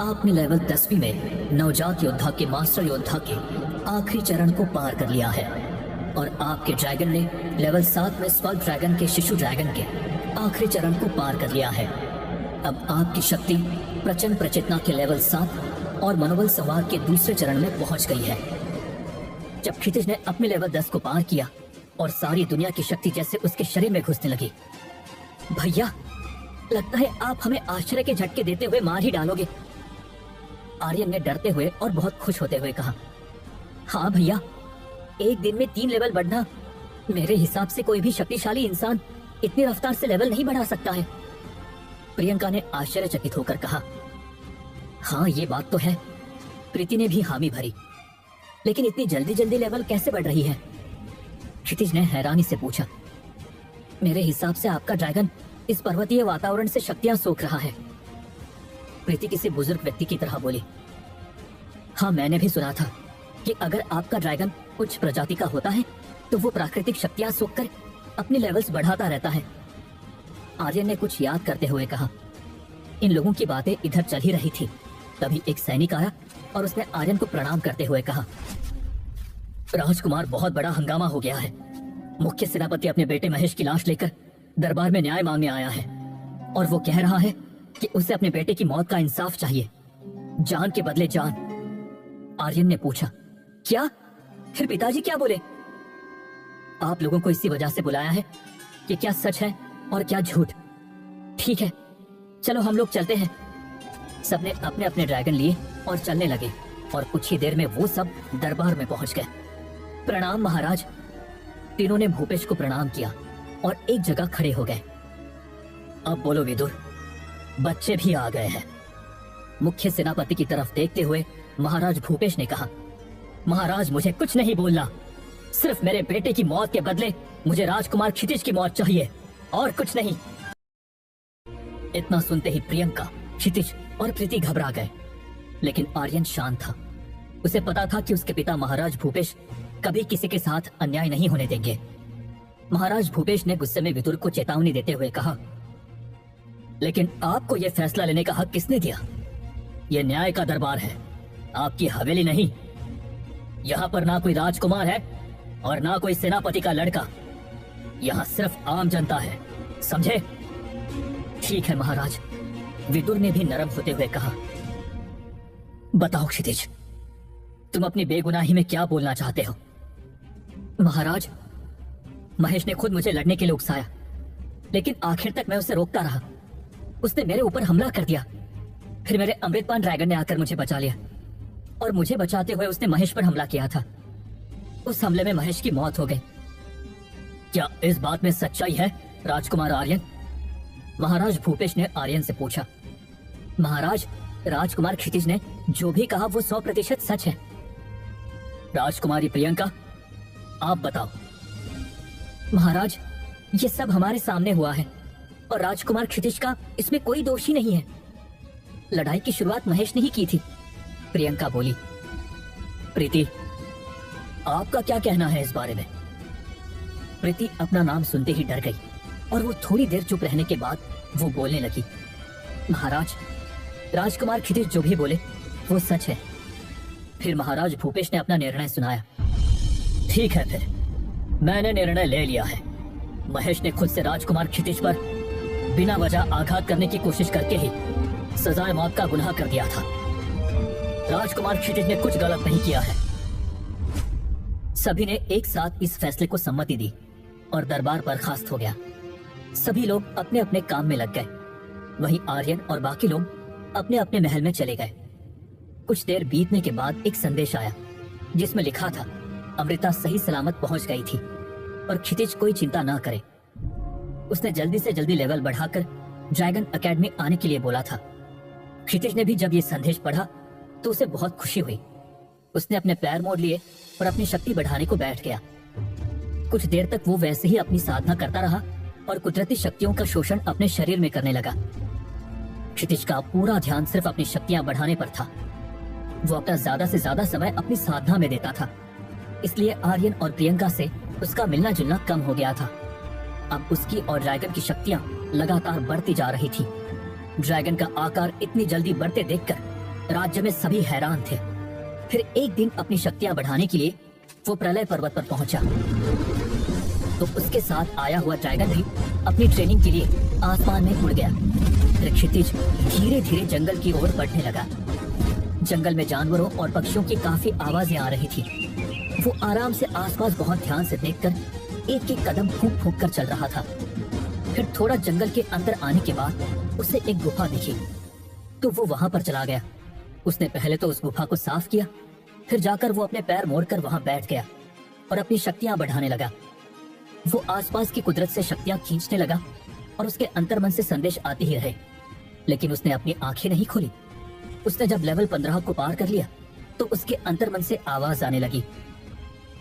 आपने लेवल 10वीं में नवजात योद्धा के मास्टर योद्धा के आखिरी चरण को पार कर लिया है और आपके ड्रैगन ने लेवल 7 में स्वल्प ड्रैगन के शिशु ड्रैगन के आखिरी चरण को पार कर लिया है। अब आपकी शक्ति प्रचंड प्रचेतना के लेवल 7 और मनोबल संवाद के दूसरे चरण में पहुंच गई है। जब क्षितिज ने अपने लेवल 10 को पार किया और सारी दुनिया की शक्ति जैसे उसके शरीर में घुसने लगी। भैया, लगता है आप हमें आश्चर्य के झटके देते हुए मार ही डालोगे। आर्यन ने डरते हुए और बहुत खुश होते हुए कहा। हाँ भैया, एक दिन में 3 लेवल बढ़ना, मेरे हिसाब से कोई भी शक्तिशाली इंसान इतनी रफ्तार से लेवल नहीं बढ़ा सकता है। प्रियंका ने आश्चर्यचकित होकर कहा। हाँ, ये बात तो है। प्रीति ने भी हामी भरी। लेकिन इतनी जल्दी जल्दी लेवल कैसे बढ़ रही है? क्षितिज ने हैरानी से पूछा। मेरे हिसाब से आपका ड्रैगन इस पर्वतीय वातावरण से शक्तियां सोख रहा है। प्रीति किसी बुजुर्ग व्यक्ति की तरह बोली। हाँ, मैंने भी सुना था कि अगर आपका ड्रैगन उच्च प्रजाति का होता है तो वो प्राकृतिक शक्तियां सोख कर अपने लेवल्स बढ़ाता रहता है। आर्यन ने कुछ याद करते हुए कहा। इन लोगों की बातें इधर चल ही रही थी, तभी एक सैनिक आया और उसने आर्यन को प्रणाम करते हुए कहा, राजकुमार, बहुत बड़ा हंगामा हो गया है। मुख्य सेनापति अपने बेटे महेश की लाश लेकर दरबार में न्याय मांगने आया है और वो कह रहा है कि उसे अपने बेटे की मौत का इंसाफ चाहिए, जान के बदले जान। आर्यन ने पूछा, क्या? फिर पिताजी क्या बोले? आप लोगों को इसी वजह से बुलाया है कि क्या सच है और क्या झूठ। ठीक है, चलो हम लोग चलते हैं। सबने अपने अपने ड्रैगन लिए और चलने लगे और कुछ ही देर में वो सब दरबार में पहुंच गए। प्रणाम महाराज। तीनों ने भूपेश को प्रणाम किया और एक जगह खड़े हो गए। अब बोलो विदुर, बच्चे भी आ गए हैं। मुख्य सेनापति की तरफ देखते हुए महाराज भूपेश ने कहा, महाराज मुझे कुछ नहीं बोलना, सिर्फ मेरे बेटे की मौत के बदले मुझे राजकुमार क्षितिज की मौत चाहिए और कुछ नहीं। इतना सुनते ही प्रियंका, क्षितिज और प्रीति घबरा गए, लेकिन आर्यन शांत था। उसे पता था कि उसके पिता महाराज भूपेश कभी किसी के साथ अन्याय नहीं होने देंगे। महाराज भूपेश ने गुस्से में विदुर को चेतावनी देते हुए कहा, लेकिन आपको यह फैसला लेने का हक किसने दिया? यह न्याय का दरबार है, आपकी हवेली नहीं। यहाँ पर ना कोई राजकुमार है और ना कोई सेनापति का लड़का, यहाँ सिर्फ आम जनता है, समझे? ठीक है महाराज, विदुर ने भी नरम होते हुए कहा। बताओ क्षितिज, तुम अपनी बेगुनाही में क्या बोलना चाहते हो? महाराज, महेश ने खुद मुझे लड़ने के लिए उकसाया, लेकिन आखिर तक मैं उसे रोकता रहा। उसने मेरे ऊपर हमला कर दिया, फिर मेरे अमृतपान ड्रैगन ने आकर मुझे बचा लिया और मुझे बचाते हुए उसने महेश पर हमला किया था। उस हमले में महेश की मौत हो गई। क्या इस बात में सच्चाई है राजकुमार आर्यन? महाराज भूपेश ने आर्यन से पूछा। महाराज, राजकुमार क्षितिज ने जो भी कहा वो 100% सच है। राजकुमारी प्रियंका, आप बताओ। महाराज, ये सब हमारे सामने हुआ है और राजकुमार क्षितिज का इसमें कोई दोष ही नहीं है। लड़ाई की शुरुआत महेश ने ही की थी, प्रियंका बोली। प्रीति, आपका क्या कहना है इस बारे में? प्रीति अपना नाम सुनते ही डर गई और वो थोड़ी देर चुप रहने के बाद वो बोलने लगी। महाराज, राजकुमार क्षितिज जो भी बोले वो सच है। फिर महाराज भूपेश ने अपना निर्णय सुनाया। ठीक है, फिर मैंने निर्णय ले लिया है। महेश ने खुद से राजकुमार क्षितिज पर बिना वजह आघात करने की कोशिश करके ही सजाए मौत का गुनाह कर दिया था। राजकुमार क्षितिज ने कुछ गलत नहीं किया है। सभी ने एक साथ इस फैसले को सम्मति दी और दरबार बर्खास्त हो गया। सभी लोग अपने अपने काम में लग गए। वहीं आर्यन और बाकी लोग अपने अपने महल में चले गए। कुछ देर बीतने के बाद एक संदेश आया जिसमें लिखा था, अमृता सही सलामत पहुंच गई थी और क्षितिज कोई चिंता ना करे। उसने जल्दी से जल्दी लेवल बढ़ाकर ड्रैगन एकेडमी आने के लिए बोला था। क्षितिज ने भी जब ये संदेश पढ़ा तो उसे बहुत खुशी हुई। उसने अपने पैर मोड़ लिए और अपनी शक्ति बढ़ाने को बैठ गया। कुछ देर तक वो वैसे ही अपनी साधना करता रहा और कुदरती शक्तियों का शोषण अपने शरीर में करने लगा। क्षितिज का पूरा ध्यान सिर्फ अपनी शक्तियां बढ़ाने पर था। वो अपना ज्यादा से ज्यादा समय अपनी साधना में देता था, इसलिए आर्यन और प्रियंका से उसका मिलना जुलना कम हो गया था। अब उसकी और ड्रैगन की शक्तियां लगातार बढ़ती जा रही थी। ड्रैगन का आकार इतनी जल्दी बढ़ते देखकर राज्य में सभी हैरान थे। फिर एक दिन अपनी शक्तियां बढ़ाने के लिए वो प्रलय पर्वत पर पहुंचा, तो उसके साथ आया हुआ ड्रैगन भी अपनी ट्रेनिंग के लिए आसमान में उड़ गया। फिर क्षितिज धीरे धीरे जंगल की ओर बढ़ने लगा। जंगल में जानवरों और पक्षियों की काफी आवाजें आ रही थी। वो आराम से आसपास बहुत ध्यान से देखकर एक एक कदम फूंक फूंक कर चल रहा था। फिर थोड़ा जंगल के अंदर आने के बाद उसे एक गुफा दिखी, तो वो वहां पर चला गया। उसने पहले तो उस गुफा को साफ किया, फिर जाकर वो अपने पैर मोड़कर वहां बैठ गया और अपनी शक्तियां बढ़ाने लगा। वो आसपास की कुदरत से शक्तियां खींचने लगा और उसके अंतर्मन से संदेश आते ही रहे, लेकिन उसने अपनी आंखें नहीं खोली। उसने जब लेवल 15 को पार कर लिया तो उसके अंतर्मन से आवाज आने लगी,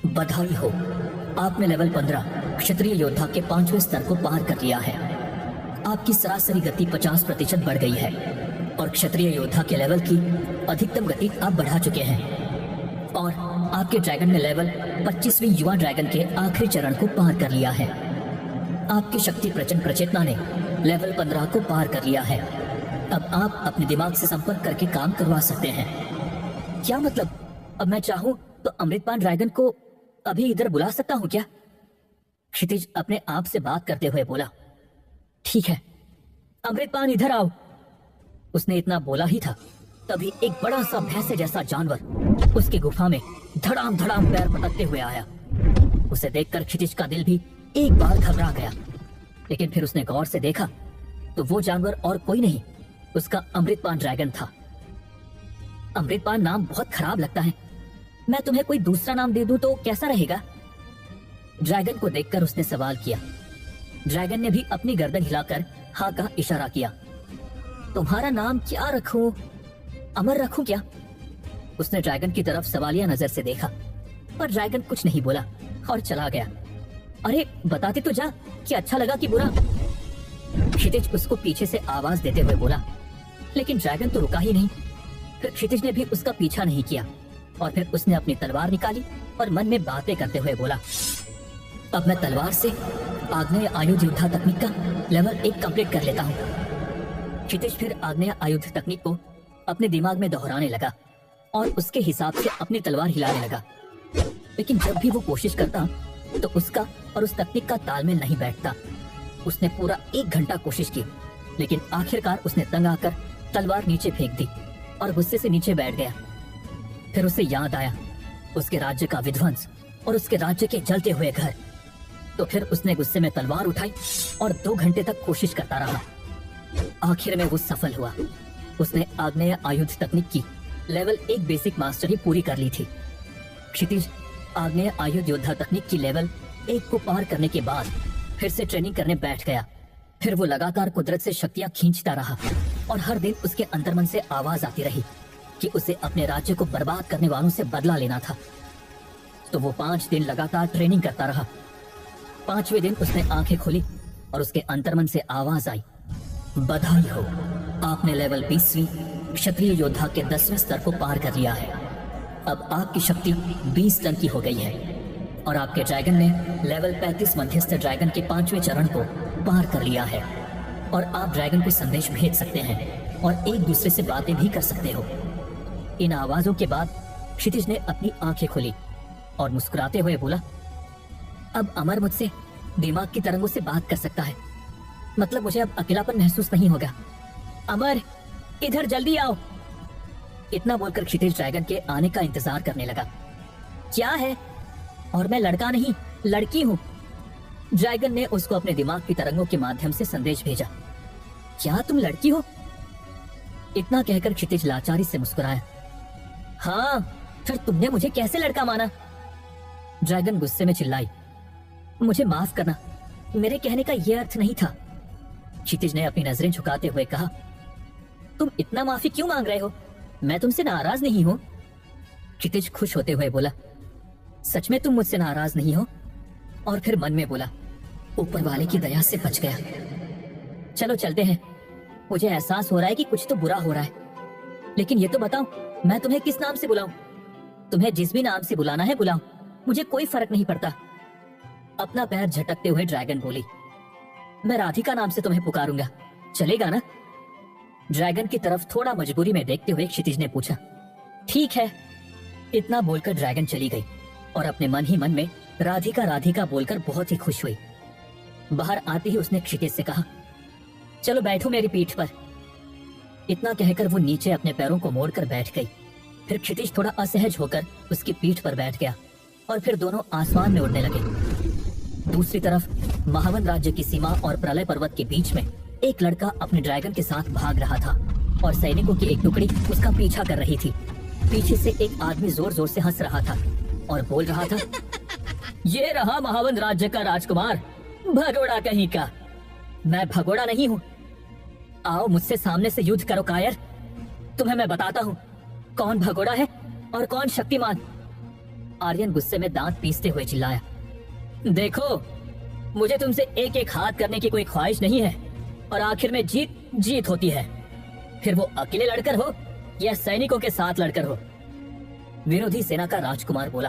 बधाई हो, आपने लेवल 15 क्षत्रिय योद्धा के 5वें स्तर को पार कर लिया है। आपकी सरासरी गति 50% बढ़ गई है और क्षत्रिय योद्धा के लेवल की अधिकतम गति आप बढ़ा चुके हैं और आपके ड्रैगन ने लेवल 25वें युवा ड्रैगन के आखिरी चरण को पार कर लिया है। आपकी शक्ति प्रचंड प्रचेतना ने लेवल 15 को पार कर लिया है। अब आप अपने दिमाग से संपर्क करके काम करवा सकते हैं। क्या मतलब? अब मैं चाहूं तो अमृतपान ड्रैगन को अभी इधर बुला सकता हूँ क्या? क्षितिज अपने आप से बात करते हुए बोला। ठीक है, अमृतपान इधर आओ। उसने इतना बोला ही था, तभी एक बड़ा सा भैंसे जैसा जानवर उसकी गुफा में धड़ाम धड़ाम पैर पटकते हुए आया। उसे देखकर क्षितिज का दिल भी एक बार घबरा गया, लेकिन फिर उसने गौर से देखा तो वो जानवर और कोई नहीं, उसका अमृतपान ड्रैगन था। अमृतपान नाम बहुत खराब लगता है, मैं तुम्हें कोई दूसरा नाम दे दूं तो कैसा रहेगा? ड्रैगन को देखकर उसने सवाल किया। ड्रैगन ने भी अपनी गर्दन हिलाकर हाँ का इशारा किया। तुम्हारा नाम क्या रखूं? अमर रखूं क्या? उसने ड्रैगन की तरफ सवालिया नजर से देखा, पर ड्रैगन कुछ नहीं बोला और चला गया। अरे बताते तो जा कि अच्छा लगा कि बुरा? क्षितिज उसको पीछे से आवाज देते हुए बोला, लेकिन ड्रैगन तो रुका ही नहीं। फिर क्षितिज ने भी उसका पीछा नहीं किया और फिर उसने अपनी तलवार निकाली और मन में बातें करते हुए बोला, अब मैं तलवार से आग्नेय आयुध योद्धा तकनीक का लेवल 1 कंप्लीट कर लेता हूँ। क्षितिज फिर आग्नेय आयुध तकनीक को अपने दिमाग में दोहराने लगा और उसके हिसाब से अपनी तलवार हिलाने लगा, लेकिन जब भी वो कोशिश करता तो उसका और उस तकनीक का तालमेल नहीं बैठता। उसने पूरा 1 घंटा कोशिश की, लेकिन आखिरकार उसने तंग आकर तलवार नीचे फेंक दी और गुस्से से नीचे बैठ गया। फिर उसे याद आया उसके राज्य का विध्वंस और उसके राज्य के जलते हुए घर। तो फिर उसने गुस्से में तलवार उठाई और 2 घंटे तक कोशिश करता रहा। आखिर में वो सफल हुआ। उसने आग्नेय आयुध तकनीक की लेवल 1 बेसिक मास्टरी पूरी कर ली थी। क्षितिज आग्नेय आयुध योद्धा तकनीक की लेवल 1 को पार करने के बाद फिर से ट्रेनिंग करने बैठ गया। फिर वो लगातार कुदरत से शक्तियां खींचता रहा और हर दिन उसके अंतर्मन से आवाज आती रही कि उसे अपने राज्य को बर्बाद करने वालों से बदला लेना था। तो वो 5 दिन लगातार ट्रेनिंग करता रहा। 5वें दिन उसने आंखें खोली और उसके अंतर्मन से आवाज आई, बधाई हो, आपने लेवल 20वीं क्षत्रिय योद्धा के 10वें स्तर को पार कर लिया है। अब आपकी शक्ति 20 टन की हो गई है और आपके ड्रैगन ने लेवल 35 मध्यस्थ ड्रैगन के 5वें चरण को पार कर लिया है और आप ड्रैगन को संदेश भेज सकते हैं और एक दूसरे से बातें भी कर सकते हो। इन आवाजों के बाद क्षितिज ने अपनी आंखें खोली और मुस्कुराते हुए बोला, अब अमर मुझसे दिमाग की तरंगों से बात कर सकता है, मतलब मुझे अब अकेलापन महसूस नहीं होगा। अमर इधर जल्दी आओ। इतना बोलकर क्षितिज ड्रैगन के आने का इंतजार करने लगा। क्या है? और मैं लड़का नहीं लड़की हूँ। ड्रैगन ने उसको अपने दिमाग की तरंगों के माध्यम से संदेश भेजा। क्या तुम लड़की हो? इतना कहकर क्षितिज लाचारी से मुस्कुराया। हाँ, फिर तुमने मुझे कैसे लड़का माना? ड्रैगन गुस्से में चिल्लाई, मुझे माफ करना, मेरे कहने का यह अर्थ नहीं था। क्षितिज ने अपनी नजरें झुकाते हुए कहा, तुम इतना माफी क्यों मांग रहे हो? मैं तुमसे नाराज नहीं हूँ। क्षितिज खुश होते हुए बोला, सच में तुम मुझसे नाराज नहीं हो? और फिर मन में बोला, ऊपर वाले की दया से बच गया। चलो चलते हैं, मुझे एहसास हो रहा है कि कुछ तो बुरा हो रहा है। लेकिन ये तो बताओ, मैं तुम्हें किस नाम से बुलाऊं? तुम्हें जिस भी नाम से बुलाना है बुलाओ, मुझे कोई फर्क नहीं पड़ता। अपना पैर झटकते हुए ड्रैगन बोली, मैं राधिका नाम से तुम्हें पुकारूंगा, चलेगा ना? ड्रैगन की तरफ थोड़ा मजबूरी में देखते हुए क्षितिज ने पूछा, ठीक है। इतना बोलकर ड्रैगन चली गई और अपने मन ही मन में राधिका राधिका बोलकर बहुत ही खुश हुई। बाहर आते ही उसने क्षितिज से कहा, चलो बैठो मेरी पीठ पर। इतना कहकर वो नीचे अपने पैरों को मोड़कर बैठ गई। फिर क्षितिज थोड़ा असहज होकर उसकी पीठ पर बैठ गया और फिर दोनों आसमान में उड़ने लगे। दूसरी तरफ महावन राज्य की सीमा और प्रलय पर्वत के बीच में एक लड़का अपने ड्रैगन के साथ भाग रहा था और सैनिकों की एक टुकड़ी उसका पीछा कर रही थी। पीछे से एक आदमी जोर जोर से हंस रहा था और बोल रहा था, ये रहा महावन राज्य का राजकुमार, भगोड़ा कहीं का। मैं भगोड़ा नहीं हूँ, आओ मुझसे सामने से युद्ध करो कायर। तुम्हें मैं बताता हूँ कौन भगोड़ा है और कौन शक्तिमान। आर्यन गुस्से में दांत पीसते हुए चिल्लाया, देखो मुझे तुमसे एक एक हाथ करने की कोई ख्वाहिश नहीं है और आखिर में जीत जीत होती है, फिर वो अकेले लड़कर हो या सैनिकों के साथ लड़कर हो। विरोधी सेना का राजकुमार बोला,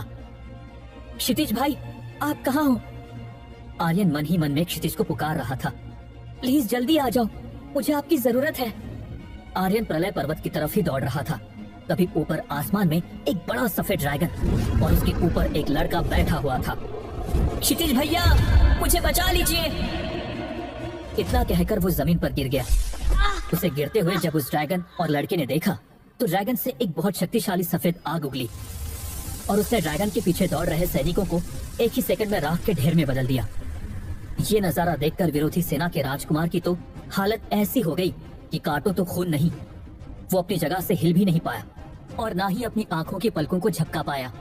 क्षितिज भाई आप कहाँ हो? आर्यन मन ही मन में क्षितिज को पुकार रहा था, प्लीज जल्दी आ जाओ, मुझे आपकी जरूरत है। आर्यन प्रलय पर्वत की तरफ ही दौड़ रहा था तभी ऊपर आसमान में एक बड़ा सफेद ड्रैगन और उसके ऊपर एक लड़का बैठा हुआ था। क्षितिज भैया, मुझे बचा लीजिए। इतना कहकर वो जमीन पर गिर गया। उसे गिरते हुए जब उस ड्रैगन और लड़के ने देखा तो ड्रैगन से एक बहुत शक्तिशाली सफेद आग उगली और उसने ड्रैगन के पीछे दौड़ रहे सैनिकों को एक ही सेकंड में राख के ढेर में बदल दिया। ये नजारा देखकर विरोधी सेना के राजकुमार की तो हालत ऐसी हो गई कि काटो तो खून नहीं। वो अपनी जगह से हिल भी नहीं पाया और ना ही अपनी आंखों की पलकों को झपका पाया।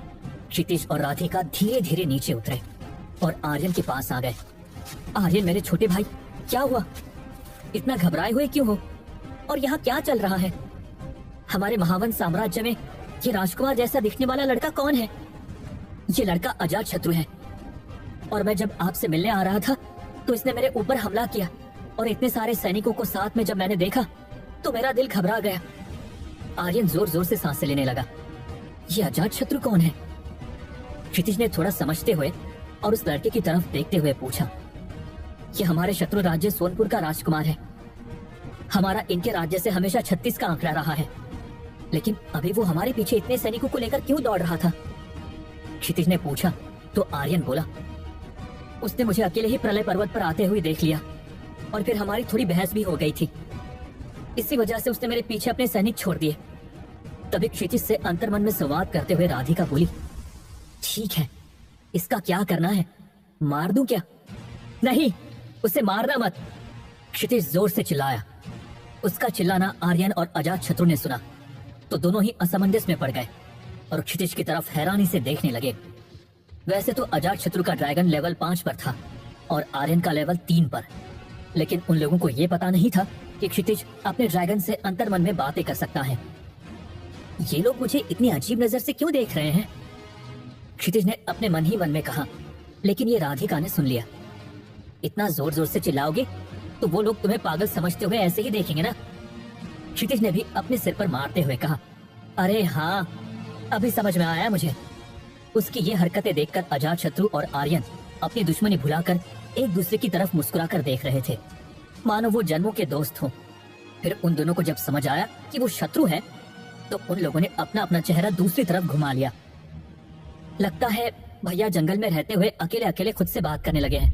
क्षितिज और राधिका धीरे धीरे नीचे उतरे और आर्यन के पास आ गए। आर्यन, मेरे छोटे भाई, क्या हुआ? इतना घबराए हुए क्यों हो? और यहाँ क्या चल रहा है? हमारे महावन साम्राज्य में ये राजकुमार जैसा दिखने वाला लड़का कौन है? ये लड़का अजातशत्रु है और मैं जब आपसे मिलने आ रहा था तो इसने मेरे ऊपर हमला किया और इतने सारे सैनिकों को साथ में जब मैंने देखा तो मेरा दिल घबरा गया। आर्यन जोर जोर से सांसें लेने लगा। ये अजातशत्रु कौन है? क्षितिज ने थोड़ा समझते हुए और उस लड़के की तरफ देखते हुए पूछा। ये हमारे शत्रु राज्य सोनपुर का राजकुमार है। हमारा इनके राज्य से हमेशा 36 का आंकड़ा रहा है, लेकिन अभी वो हमारे पीछे इतने सैनिकों को लेकर क्यों दौड़ रहा था? क्षितिज ने पूछा तो आर्यन बोला, उसने मुझे अकेले ही प्रलय पर्वत पर आते हुए देख लिया और फिर हमारी थोड़ी बहस भी हो गई थी। इसी वजह से उसने मेरे पीछे अपने सैनिक छोड़ दिए। तभी क्षितिज से अंतर्मन में संवाद करते हुए राधिका बोली, ठीक है, इसका क्या करना है? मार दूं क्या? नहीं, उसे मारना मत। क्षितिज जोर से चिल्लाया। उसका चिल्लाना आर्यन और अजातशत्रु ने सुना तो दोनों ही असमंजस में पड़ गए और क्षितिज की तरफ हैरानी से देखने लगे। वैसे तो अजातशत्रु का ड्रैगन लेवल 5 पर था और आर्यन का लेवल 3 पर, लेकिन उन लोगों को यह पता नहीं था कि क्षितिज अपने ड्रैगन से अंतर्मन में बातें कर सकता है। ये लोग मुझे इतनी अजीब नजर से क्यों देख रहे हैं? क्षितिज ने अपने मन ही मन में कहा, लेकिन ये राधिका ने सुन लिया। इतना जोर जोर से चिल्लाओगे तो वो लोग तुम्हें पागल समझते हुए ऐसे ही देखेंगे ना? क्षितिज ने भी अपने सिर पर मारते हुए कहा, अरे हाँ, अभी समझ में आया मुझे। उसकी ये हरकतें देखकर अजातशत्रु और आर्यन अपनी दुश्मनी भुलाकर एक दूसरे की तरफ मुस्कुराकर देख रहे थे, मानो वो जन्मों के दोस्त हों। फिर उन दोनों को जब समझ आया कि वो शत्रु है तो उन लोगों ने अपना अपना चेहरा दूसरी तरफ घुमा लिया। लगता है भैया जंगल में रहते हुए अकेले अकेले खुद से बात करने लगे हैं,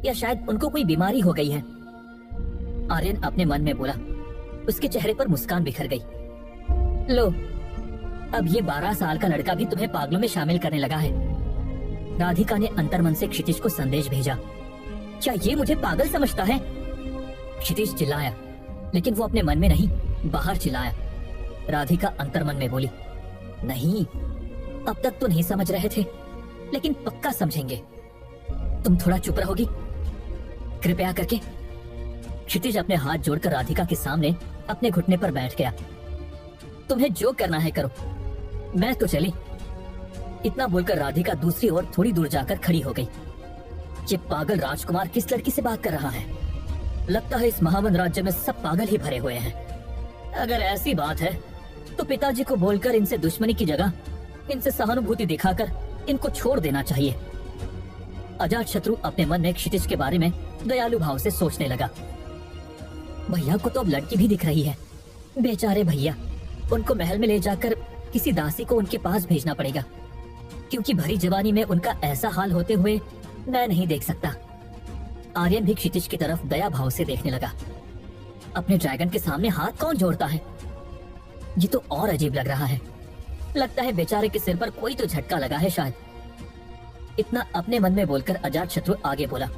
या शायद उनको कोई बीमारी हो गई है। आर्यन अपने मन में बोला। उसके चेहरे पर मुस्कान बिखर गई। लो, अब ये 12 साल का लड़का भी तुम्हें पागलों में शामिल करने लगा है। राधिका ने अंतर्मन से क्षितिज को संदेश भेजा। क्या ये मुझे पागल समझता है? क्षितिज चिल्लाया, लेकिन वो अपने मन में नहीं, बाहर चिल्लाया। राधिका अंतर्मन में बोली, नहीं, अब तक तो नहीं समझ रहे थे, लेकिन पक्का समझेंगे। तुम थोड़ा चुप रहोगी कृपया करके? क्षितिज अपने हाथ जोड़कर राधिका के सामने अपने घुटने पर बैठ गया। तुम्हें जो करना है करो, मैं तो चली। इतना बोलकर राधिका दूसरी ओर थोड़ी दूर जाकर खड़ी हो गई। ये पागल राजकुमार किस लड़की से बात कर रहा है? लगता है इस महावन राज्य में सब पागल ही भरे हुए हैं। अगर ऐसी बात है तो पिताजी को बोलकर इनसे दुश्मनी की जगह इनसे सहानुभूति दिखाकर इनको छोड़ देना चाहिए। अजातशत्रु अपने मन में क्षितिज के बारे में दयालु भाव से सोचने लगा। भैया को तो अब लड़की भी दिख रही है। बेचारे भैया, उनको महल में ले जाकर किसी दासी को उनके पास भेजना पड़ेगा, क्योंकि भरी जवानी में उनका ऐसा हाल होते हुए मैं नहीं देख सकता। आर्यन भी क्षितिज की तरफ दया भाव से देखने लगा। अपने ड्रैगन के सामने हाथ कौन जोड़ता है? ये तो और अजीब लग रहा है। लगता है बेचारे के सिर पर कोई तो झटका लगा है शायद। इतना अपने मन में बोलकर अजातशत्रु आगे बोला,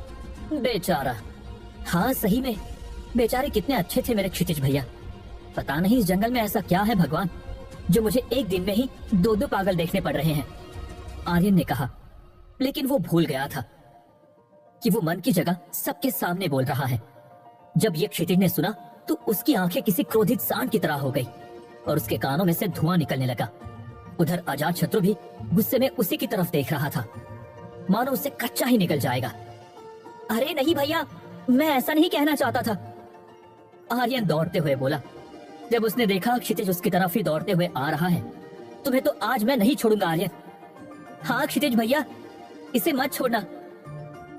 बेचारा, हाँ सही में बेचारे कितने अच्छे थे मेरे क्षितिज भैया। पता नहीं इस जंगल में ऐसा क्या है भगवान, जो मुझे एक दिन में ही 2-2 पागल देखने पड़ रहे हैं। आर्यन ने कहा, लेकिन वो भूल गया था कि वो मन की जगह सबके सामने बोल रहा है। जब ये क्षितिज ने सुना तो उसकी आंखें किसी क्रोधित सांड की तरह हो गई और उसके कानों में से धुआं निकलने लगा। उधर अजातशत्रु भी गुस्से में उसी की तरफ देख रहा था, मानो उससे कच्चा ही निकल जाएगा। अरे नहीं भैया, मैं ऐसा नहीं कहना चाहता था। आर्यन दौड़ते हुए बोला। जब उसने देखा क्षितिज उसकी तरफ ही दौड़ते हुए आ रहा है, तुम्हें तो आज मैं नहीं छोड़ूंगा आर्यन। हाँ क्षितिज भैया, इसे मत छोड़ना।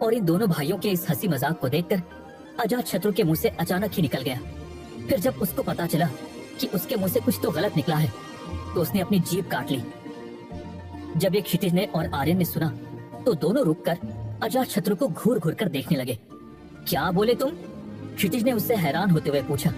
और इन दोनों भाइयों के इस हंसी मजाक को देखकर अजातशत्रु के मुंह से अचानक ही निकल गया। फिर जब उसको पता चला कि उसके मुंह से कुछ तो गलत निकला है तो उसने अपनी जीभ काट ली। जब ये क्षितिज ने और आर्यन ने सुना तो दोनों रुककर अजातशत्रु को घूर घूर कर देखने लगे। क्या बोले तुम? क्षितिज ने उससे हैरान होते हुए पूछा।